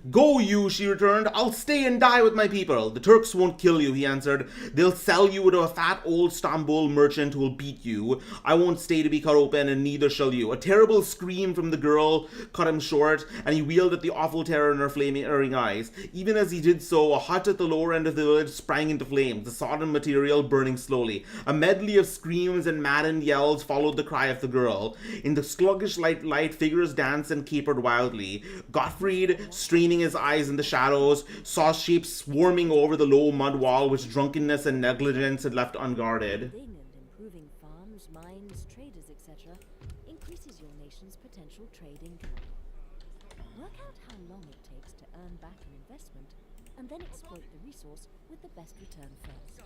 Go you, she returned. I'll stay and die with my people. The Turks won't kill you, he answered. They'll sell you to a fat old Stambul merchant who will beat you. I won't stay to be cut open, and neither shall you. A terrible scream from the girl cut him short, and he wheeled at the awful terror in her flaming eyes. Even as he did so, a hut at the lower end of the village sprang into flames, the sodden material burning slowly. A medley of screams and maddened yells followed the cry of the girl. In the sluggish light, figures danced and capered wildly. Gottfried, straining his eyes in the shadows, saw shapes swarming over the low mud wall which drunkenness and negligence had left unguarded. Building and improving farms, mines, traders, etc. increases your nation's potential trade income. Work out how long it takes to earn back an investment, and then exploit the resource with the best return first.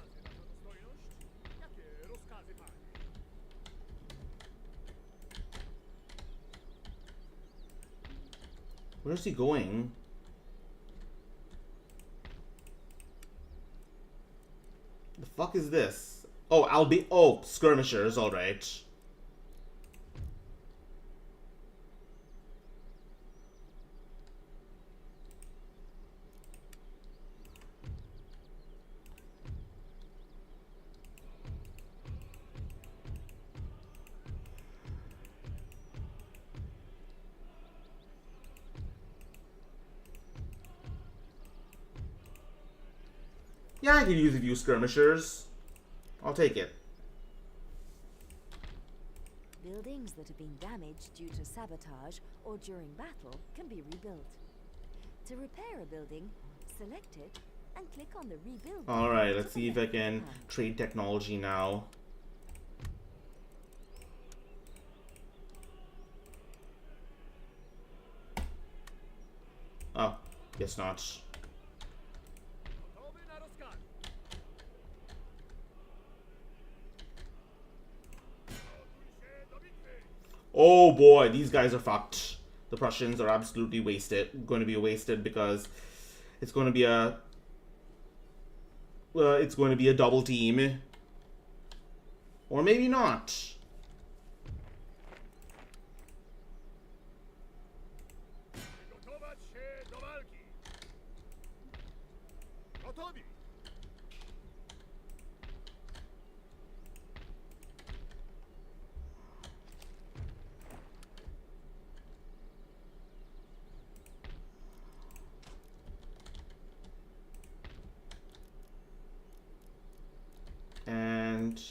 Where's he going? The fuck is this? Oh, skirmishers, alright. Yeah, I could use a few skirmishers. I'll take it. Buildings that have been damaged due to sabotage or during battle can be rebuilt. To repair a building, select it and click on the rebuild. Alright, let's see if I can trade technology now. Oh, guess not. Oh boy, these guys are fucked. The Prussians are absolutely going to be wasted because it's going to be a double team. Or maybe not. And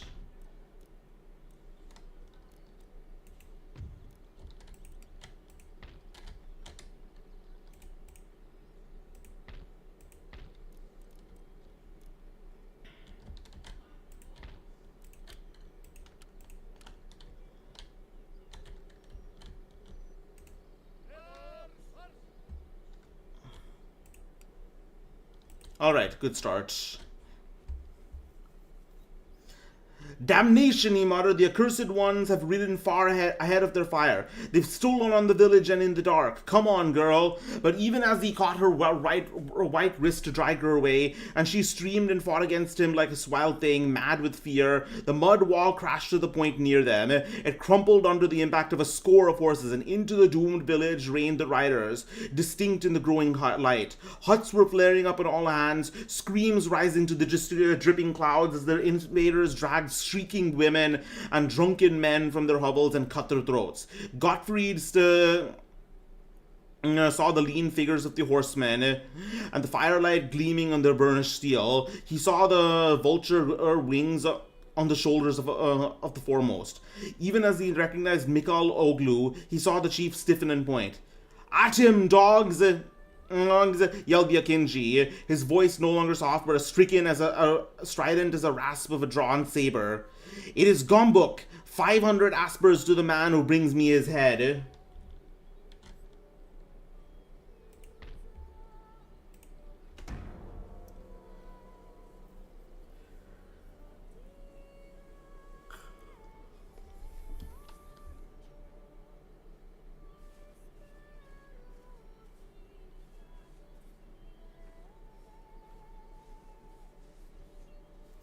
all right, good start. Damnation, he muttered. The accursed ones have ridden far ahead of their fire. They've stolen on the village and in the dark. Come on, girl. But even as he caught her white wrist to drag her away, and she streamed and fought against him like a wild thing, mad with fear, the mud wall crashed to the point near them. It crumpled under the impact of a score of horses, and into the doomed village rained the riders, distinct in the growing light. Huts were flaring up on all hands, screams rising to the dripping clouds as their invaders dragged shrieking women and drunken men from their hovels and cut their throats. Gottfried saw the lean figures of the horsemen and the firelight gleaming on their burnished steel. He saw the vulture wings on the shoulders of the foremost. Even as he recognized Mikhail Oglu, he saw the chief stiffen and point. "At him, dogs!" yelled Yakinji, his voice no longer soft, but as strident as a rasp of a drawn saber. "It is Gombuk, 500 aspers to the man who brings me his head."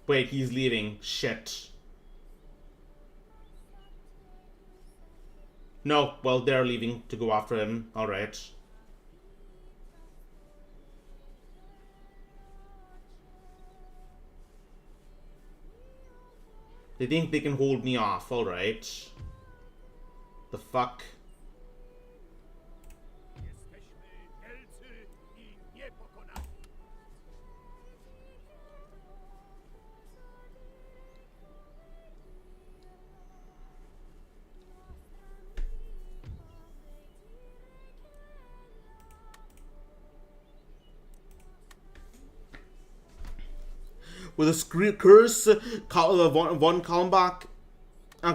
Wait, he's leaving. Shit. No, well, they're leaving to go after him. Alright. They think they can hold me off, alright. The fuck? With a curse, von Kalmbach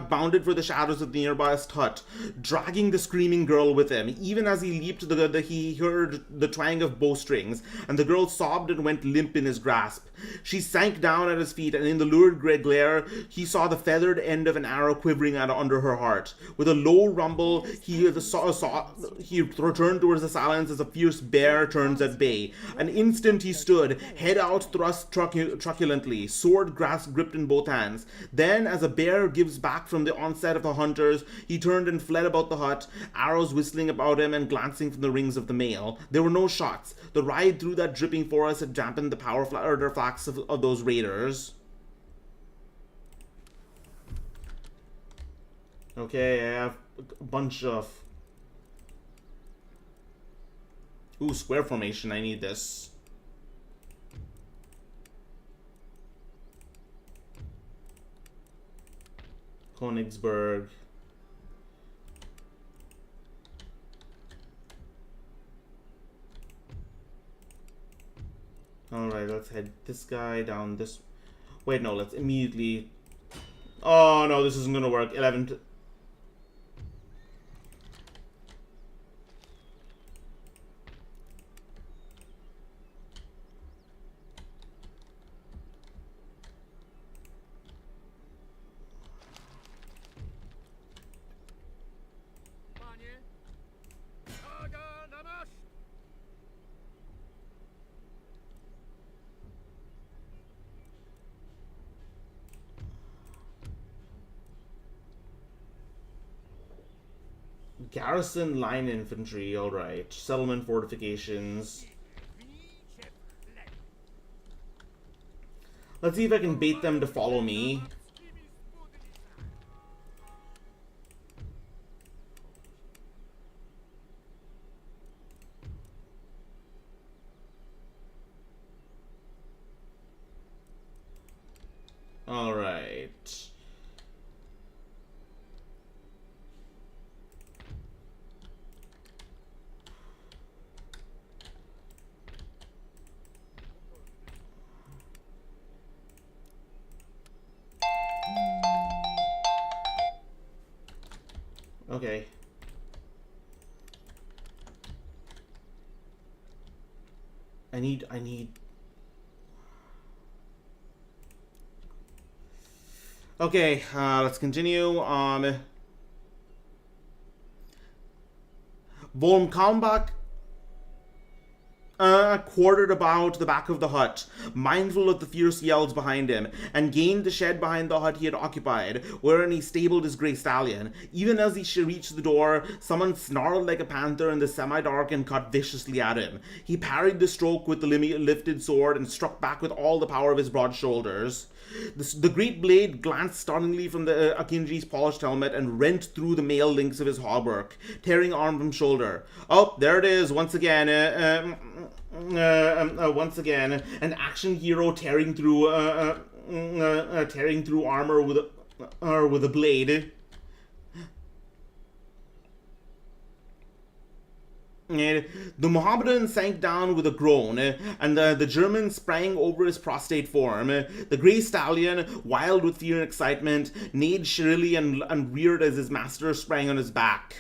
bounded for the shadows of the nearbyest hut, dragging the screaming girl with him. Even as he leaped, he heard the twang of bowstrings, and the girl sobbed and went limp in his grasp. She sank down at his feet, and in the lurid grey glare, he saw the feathered end of an arrow quivering under her heart. With a low rumble, he returned towards the silence as a fierce bear turns at bay. An instant he stood, head out thrust truculently, sword gripped in both hands. Then, as a bear gives back from the onset of the hunters, he turned and fled about the hut, arrows whistling about him and glancing from the rings of the mail. There were no shots. The ride through that dripping forest had dampened the powder flax of those raiders. Okay, I have a bunch of... Ooh, square formation, I need this. Königsberg. Alright, let's head this guy down this... Wait, no, let's immediately... Oh, no, this isn't gonna work. 11... Garrison line infantry, alright. Settlement fortifications. Let's see if I can bait them to follow me. Alright. Okay. I need... Okay, let's continue. Von Kalmbach quartered about the back of the hut, mindful of the fierce yells behind him, and gained the shed behind the hut he had occupied, wherein he stabled his grey stallion. Even as he reached the door, someone snarled like a panther in the semi-dark and cut viciously at him. He parried the stroke with the lifted sword and struck back with all the power of his broad shoulders. The great blade glanced stunningly from the Akinji's polished helmet and rent through the mail links of his hauberk, tearing arm from shoulder. Oh, there it is, once again, an action hero tearing through armor with a blade. The Mohammedan sank down with a groan, and the German sprang over his prostrate form. The grey stallion, wild with fear and excitement, neighed shrilly and reared as his master sprang on his back.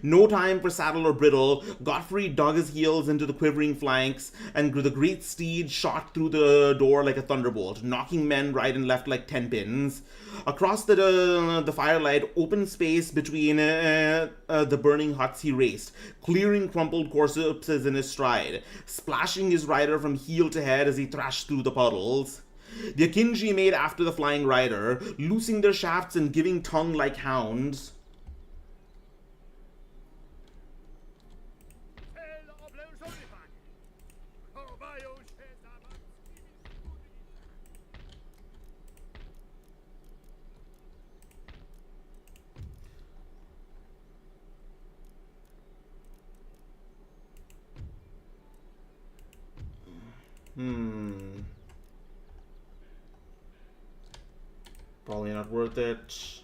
No time for saddle or bridle, Godfrey dug his heels into the quivering flanks, and the great steed shot through the door like a thunderbolt, knocking men right and left like 10 pins. Across the firelight, open space between the burning huts he raced, clearing crumpled corpses in his stride, splashing his rider from heel to head as he thrashed through the puddles. The Akinji made after the flying rider, loosing their shafts and giving tongue like hounds. Probably not worth it.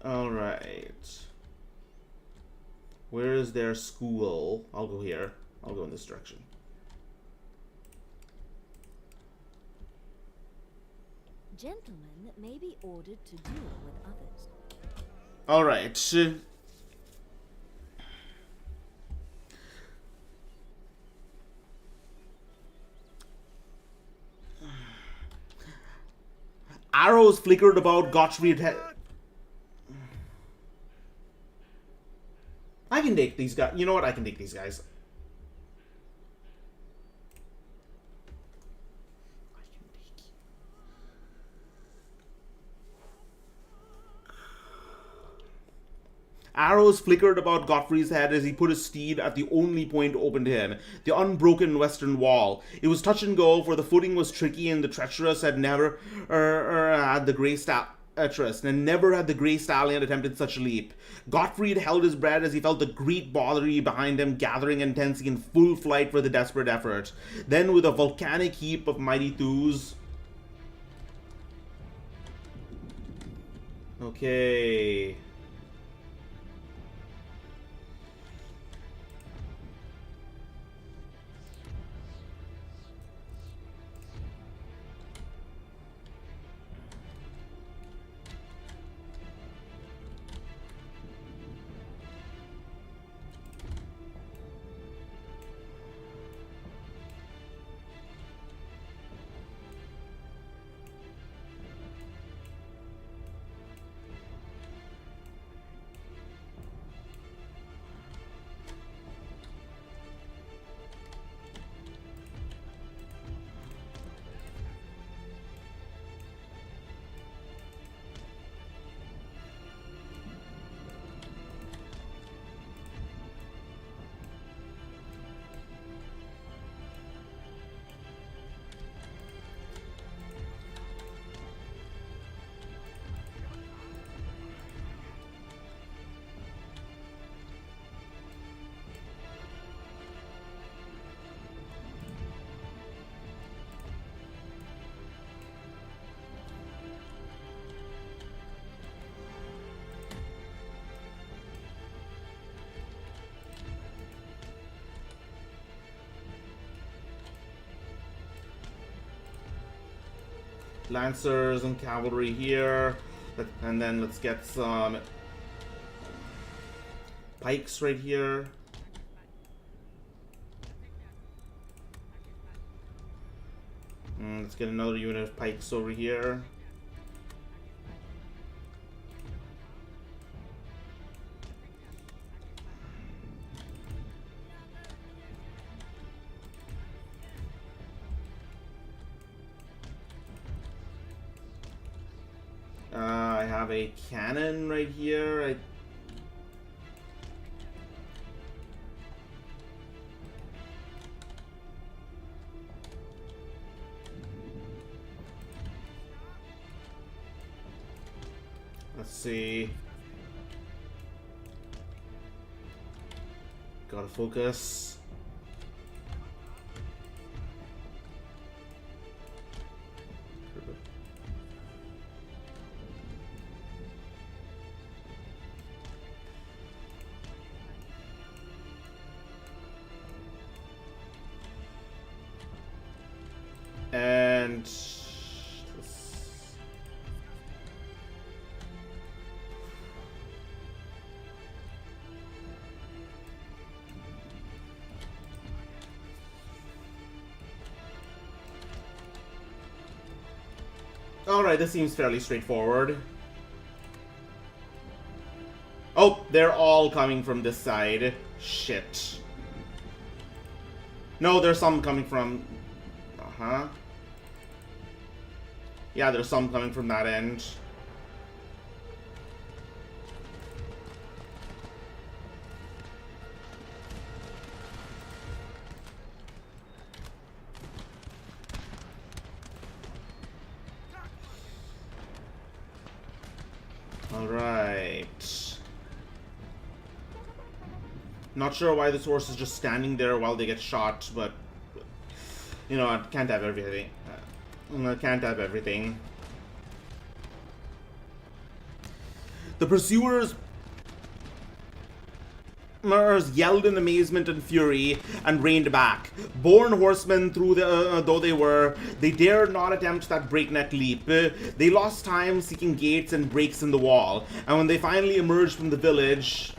Alright. Where is their school? I'll go here. I'll go in this direction. Gentlemen may be ordered to deal with others. Alright. Arrows flickered about Gottfried head. I can take these guys. You know what? I can take these guys. Arrows flickered about Godfrey's head as he put his steed at the only point open to him, the unbroken western wall. It was touch and go, for the footing was tricky, and the treacherous had never had the grey never had the grey stallion attempted such a leap. Gottfried held his breath as he felt the great bother behind him gathering intensity in full flight for the desperate effort. Then, with a volcanic heap of mighty thews... Okay... Lancers and cavalry here, and then let's get some pikes right here. Let's get another unit of pikes over here. I have a cannon right here. Let's see. Gotta focus. And alright, this seems fairly straightforward. Oh, they're all coming from this side. Shit. No, there's some coming from... Yeah, there's some coming from that end. Alright. Not sure why this horse is just standing there while they get shot, but... You know, I can't have everything. I can't have everything. The pursuers yelled in amazement and fury and reined back. Born horsemen, though they were, they dared not attempt that breakneck leap. They lost time seeking gates and breaks in the wall, and when they finally emerged from the village...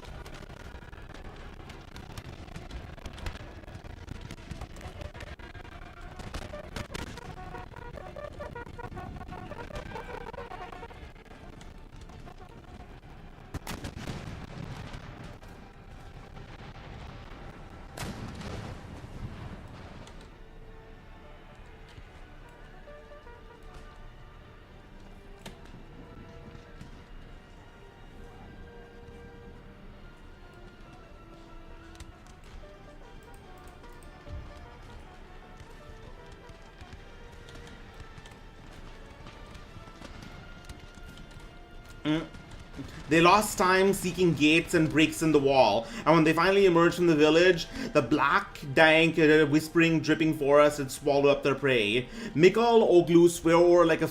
They lost time seeking gates and breaks in the wall, and when they finally emerged from the village, the black, dank, whispering, dripping forest had swallowed up their prey. Mikkel Oglu swore like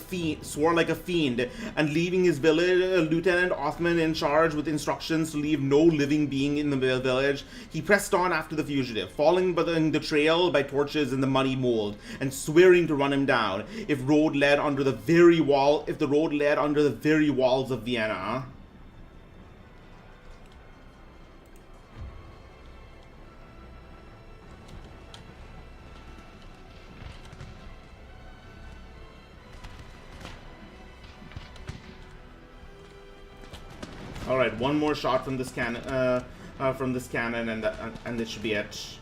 a fiend, and leaving his village, Lieutenant Othman in charge with instructions to leave no living being in the village, he pressed on after the fugitive, following the trail by torches in the muddy mold, and swearing to run him down if the road led under the very walls of Vienna. All right, one more shot from this cannon, and this should be it.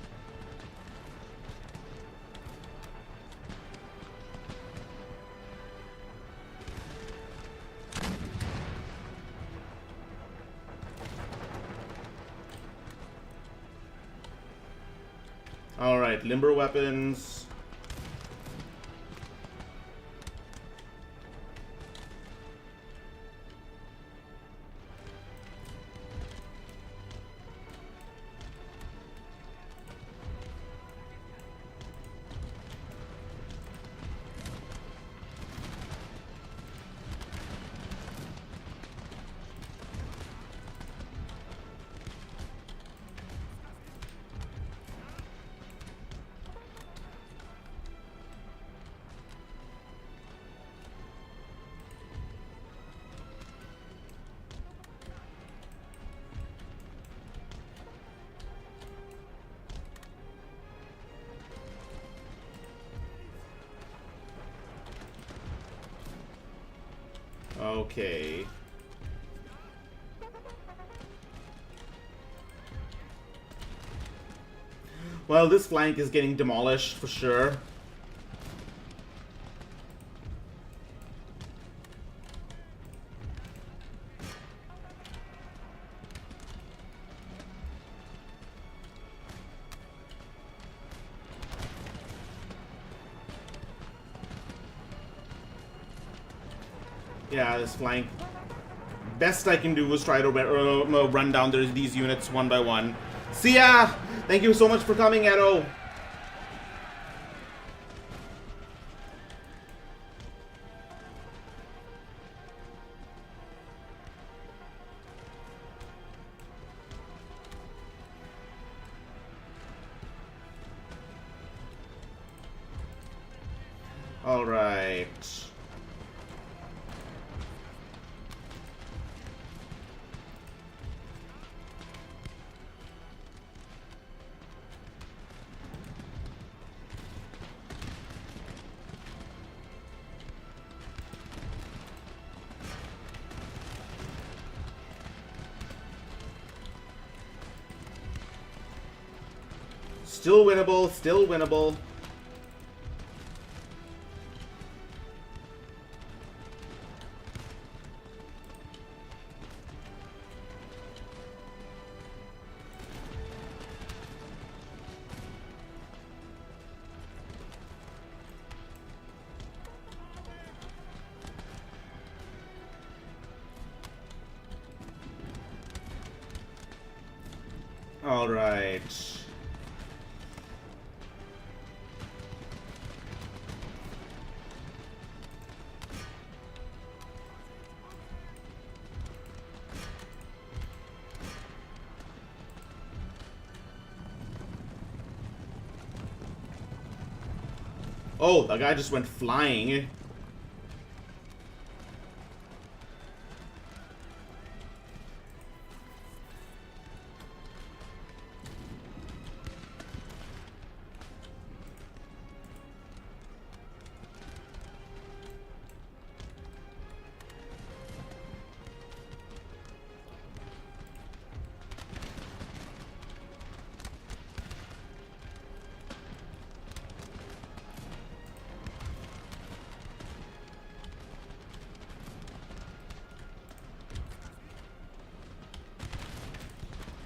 All right, limber weapons. Okay. Well, this flank is getting demolished for sure. Yeah, this flank. Best I can do is try to run down these units one by one. See ya! Thank you so much for coming, Edo. All right. Still winnable, still winnable. All right. Oh, that guy just went flying.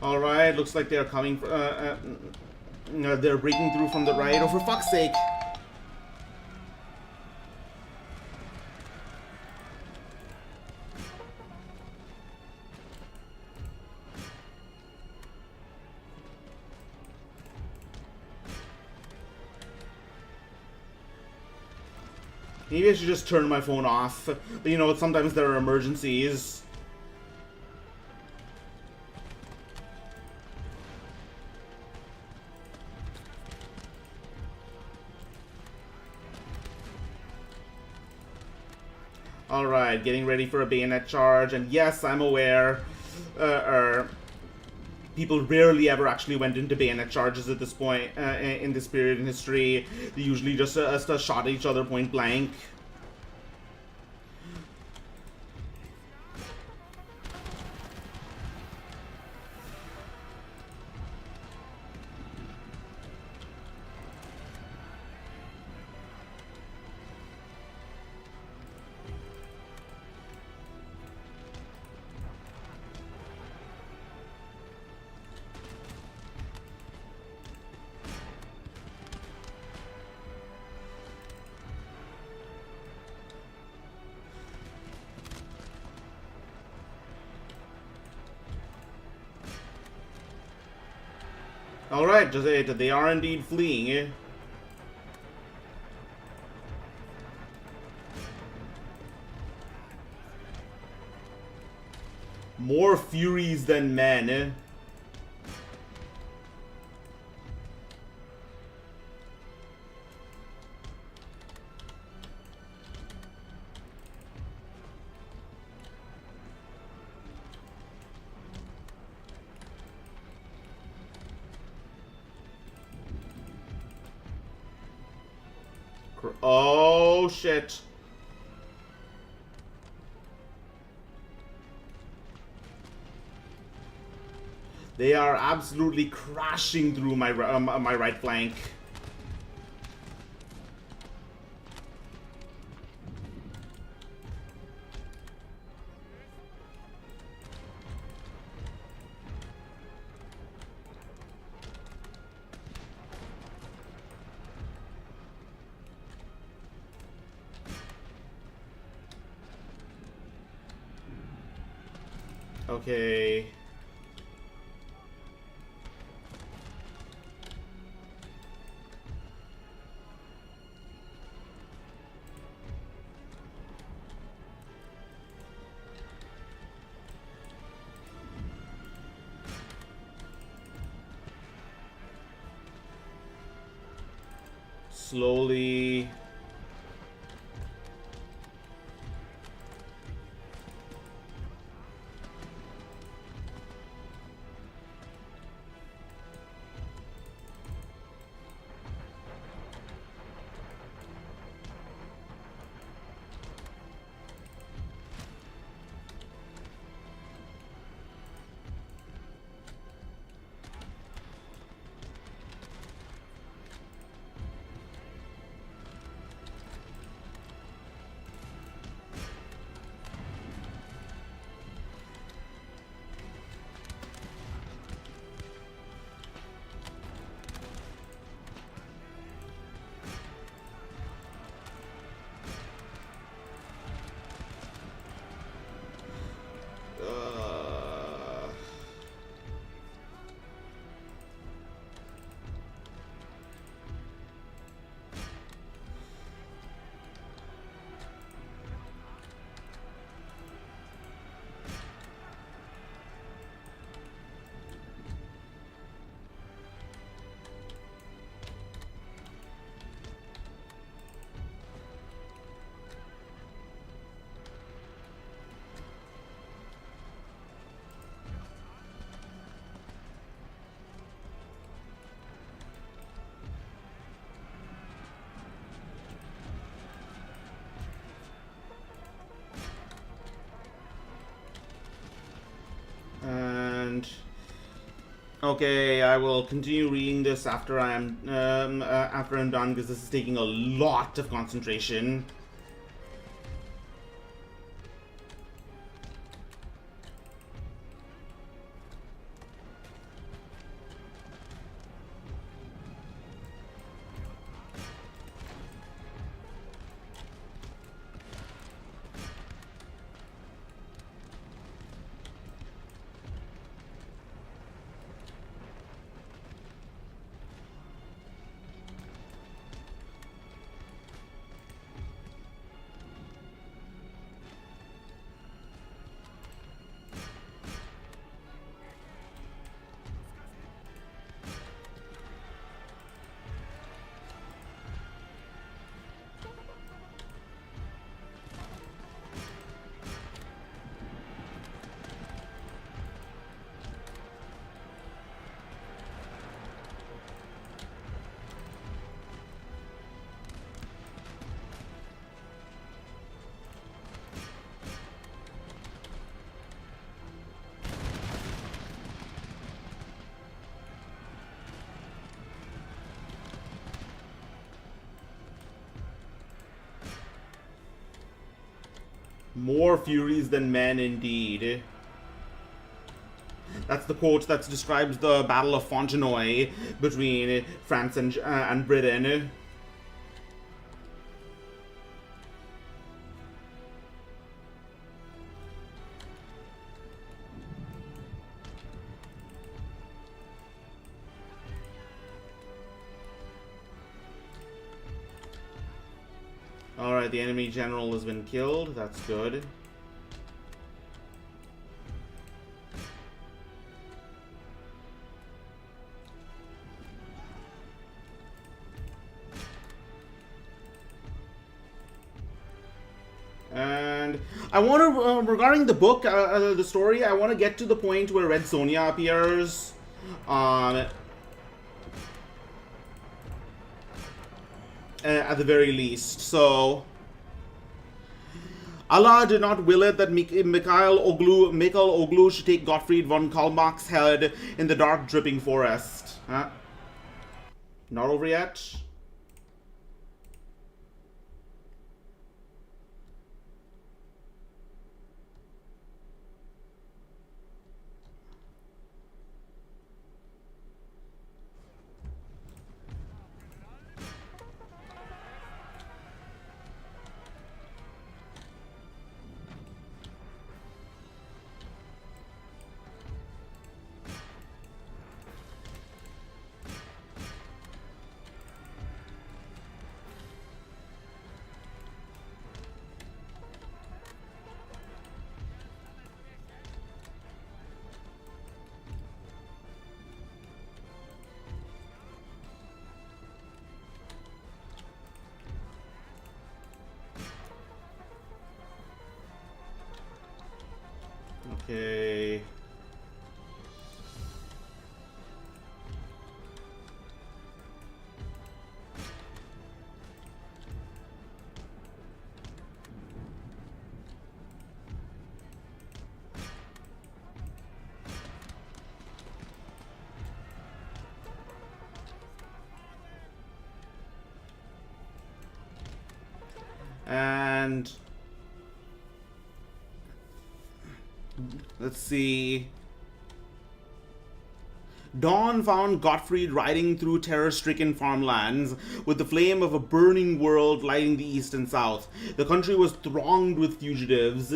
Alright, looks like they're coming. They're breaking through from the right. Oh, for fuck's sake! Maybe I should just turn my phone off. But you know, sometimes there are emergencies. Alright, getting ready for a bayonet charge, and yes, I'm aware, people rarely ever actually went into bayonet charges at this point, in this period in history. They usually just shot at each other point blank. Alright, they are indeed fleeing. More Furies than men. Oh, shit. They are absolutely crashing through my my right flank. Okay. Slowly. Okay, I will continue reading this after I'm done, because this is taking a lot of concentration. More furies than men, indeed. That's the quote that describes the Battle of Fontenoy between France and Britain. Alright, the enemy general has been killed. That's good. And I want to, regarding the book, the story, I want to get to the point where Red Sonya appears. At the very least. So, Allah did not will it that Mikhail Oglu should take Gottfried von Kalmbach's head in the dark dripping forest. Huh? Not over yet? Okay. And let's see. Dawn found Gottfried riding through terror-stricken farmlands with the flame of a burning world lighting the east and south. The country was thronged with fugitives.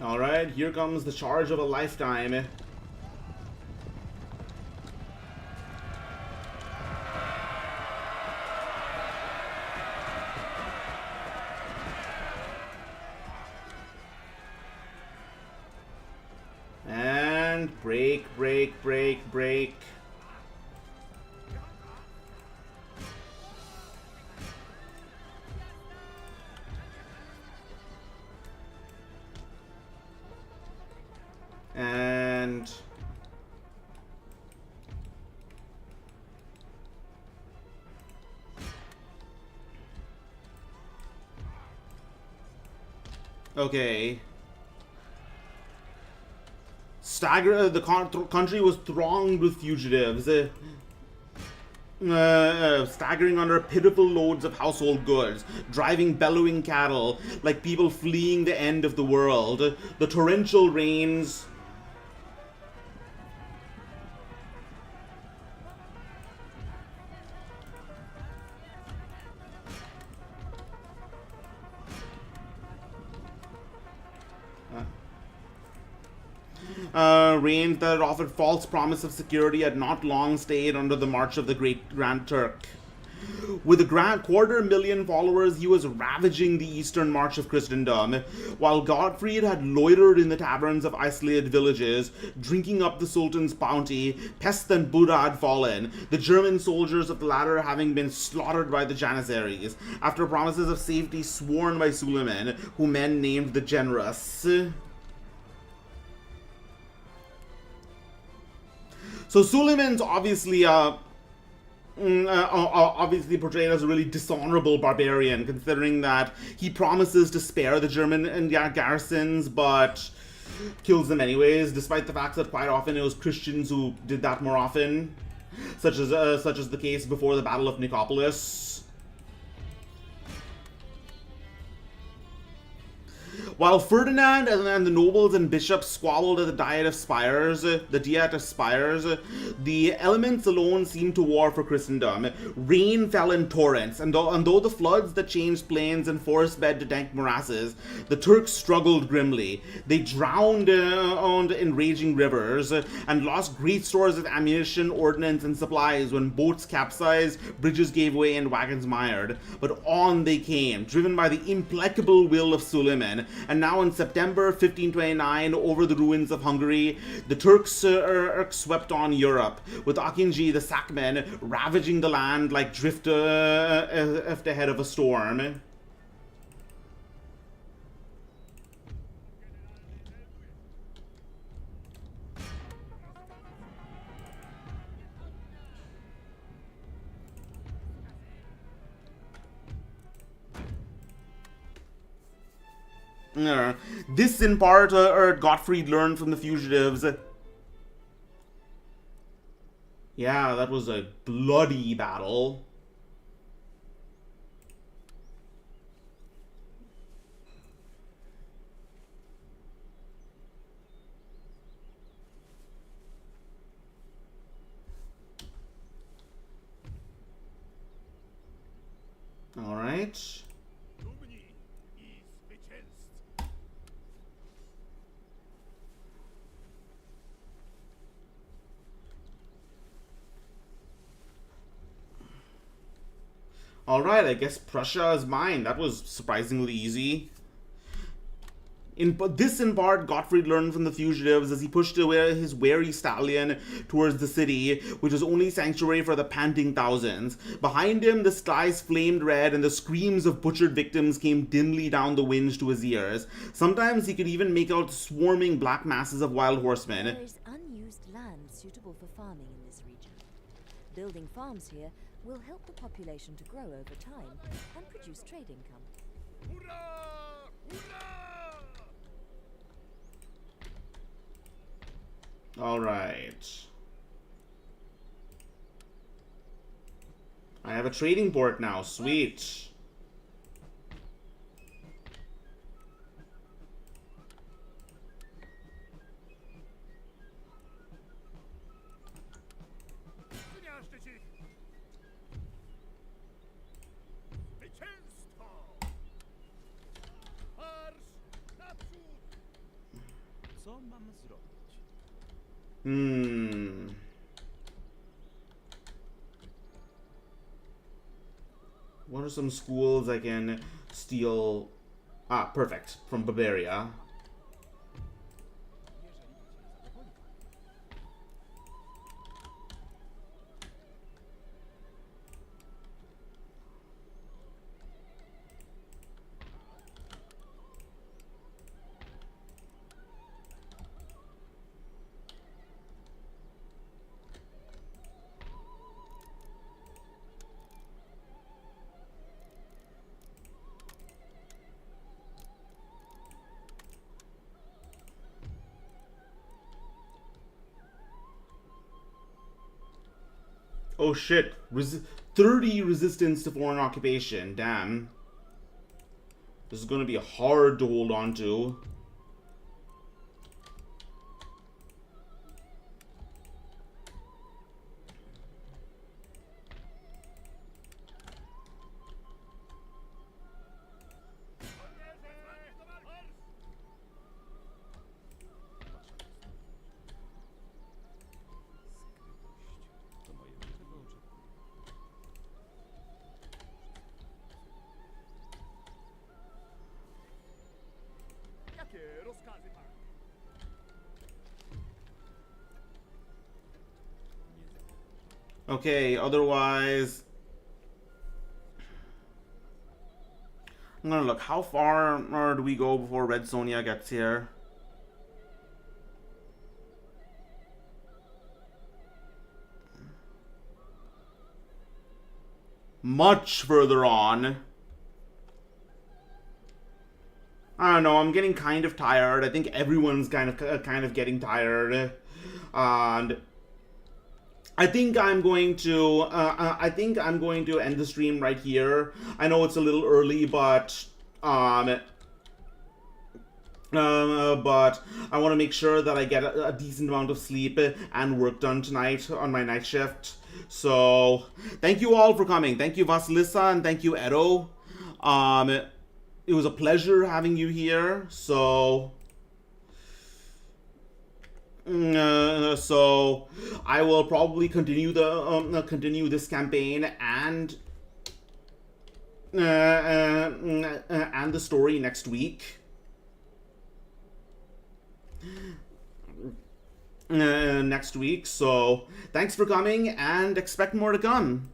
Alright, here comes the charge of a lifetime. And And break. And okay. The country was thronged with fugitives, staggering under pitiful loads of household goods, driving bellowing cattle like people fleeing the end of the world. The torrential rains. Reigns that offered false promise of security had not long stayed under the march of the Grand Turk. With a 250,000 followers, he was ravaging the eastern march of Christendom, while Gottfried had loitered in the taverns of isolated villages, drinking up the Sultan's bounty. Pest and Buddha had fallen, the German soldiers of the latter having been slaughtered by the Janissaries, after promises of safety sworn by Suleiman, who men named the Generous. So Suleiman's obviously portrayed as a really dishonorable barbarian, considering that he promises to spare the German and garrisons, but kills them anyways, despite the fact that quite often it was Christians who did that more often, such as the case before the Battle of Nicopolis. While Ferdinand and the nobles and bishops squabbled at the Diet of Spires, the elements alone seemed to war for Christendom. Rain fell in torrents, and though the floods that changed plains and forest bed to dank morasses, the Turks struggled grimly. They drowned in raging rivers, and lost great stores of ammunition, ordnance, and supplies when boats capsized, bridges gave way, and wagons mired. But on they came, driven by the implacable will of Suleiman. And now in September 1529, over the ruins of Hungary, the Turks swept on Europe, with Akinji the Sackman ravaging the land like drift ahead of a storm. This, in part, Gottfried learned from the fugitives. Yeah, that was a bloody battle. All right. Alright, I guess Prussia is mine. That was surprisingly easy. In part, Gottfried learned from the fugitives as he pushed away his wary stallion towards the city, which was only sanctuary for the panting thousands. Behind him, the skies flamed red, and the screams of butchered victims came dimly down the wind to his ears. Sometimes he could even make out swarming black masses of wild horsemen. There is unused land suitable for farming in this region. Building farms here will help the population to grow over time and produce trade income. Hurrah! Hurrah! All right. I have a trading port now. Sweet. What are some schools I can steal? Ah, perfect. From Bavaria. Oh shit. 30 resistance to foreign occupation. Damn. This is gonna be hard to hold on to. Okay, otherwise... I'm gonna look, how far do we go before Red Sonya gets here? Much further on. I don't know, I'm getting kind of tired. I think everyone's kind of getting tired. And I think I'm going to end the stream right here. I know it's a little early, but I want to make sure that I get a decent amount of sleep and work done tonight on my night shift. So thank you all for coming. Thank you, Vasilisa, and thank you, Edo. It was a pleasure having you here. So I will probably continue this campaign and the story next week. So thanks for coming and expect more to come.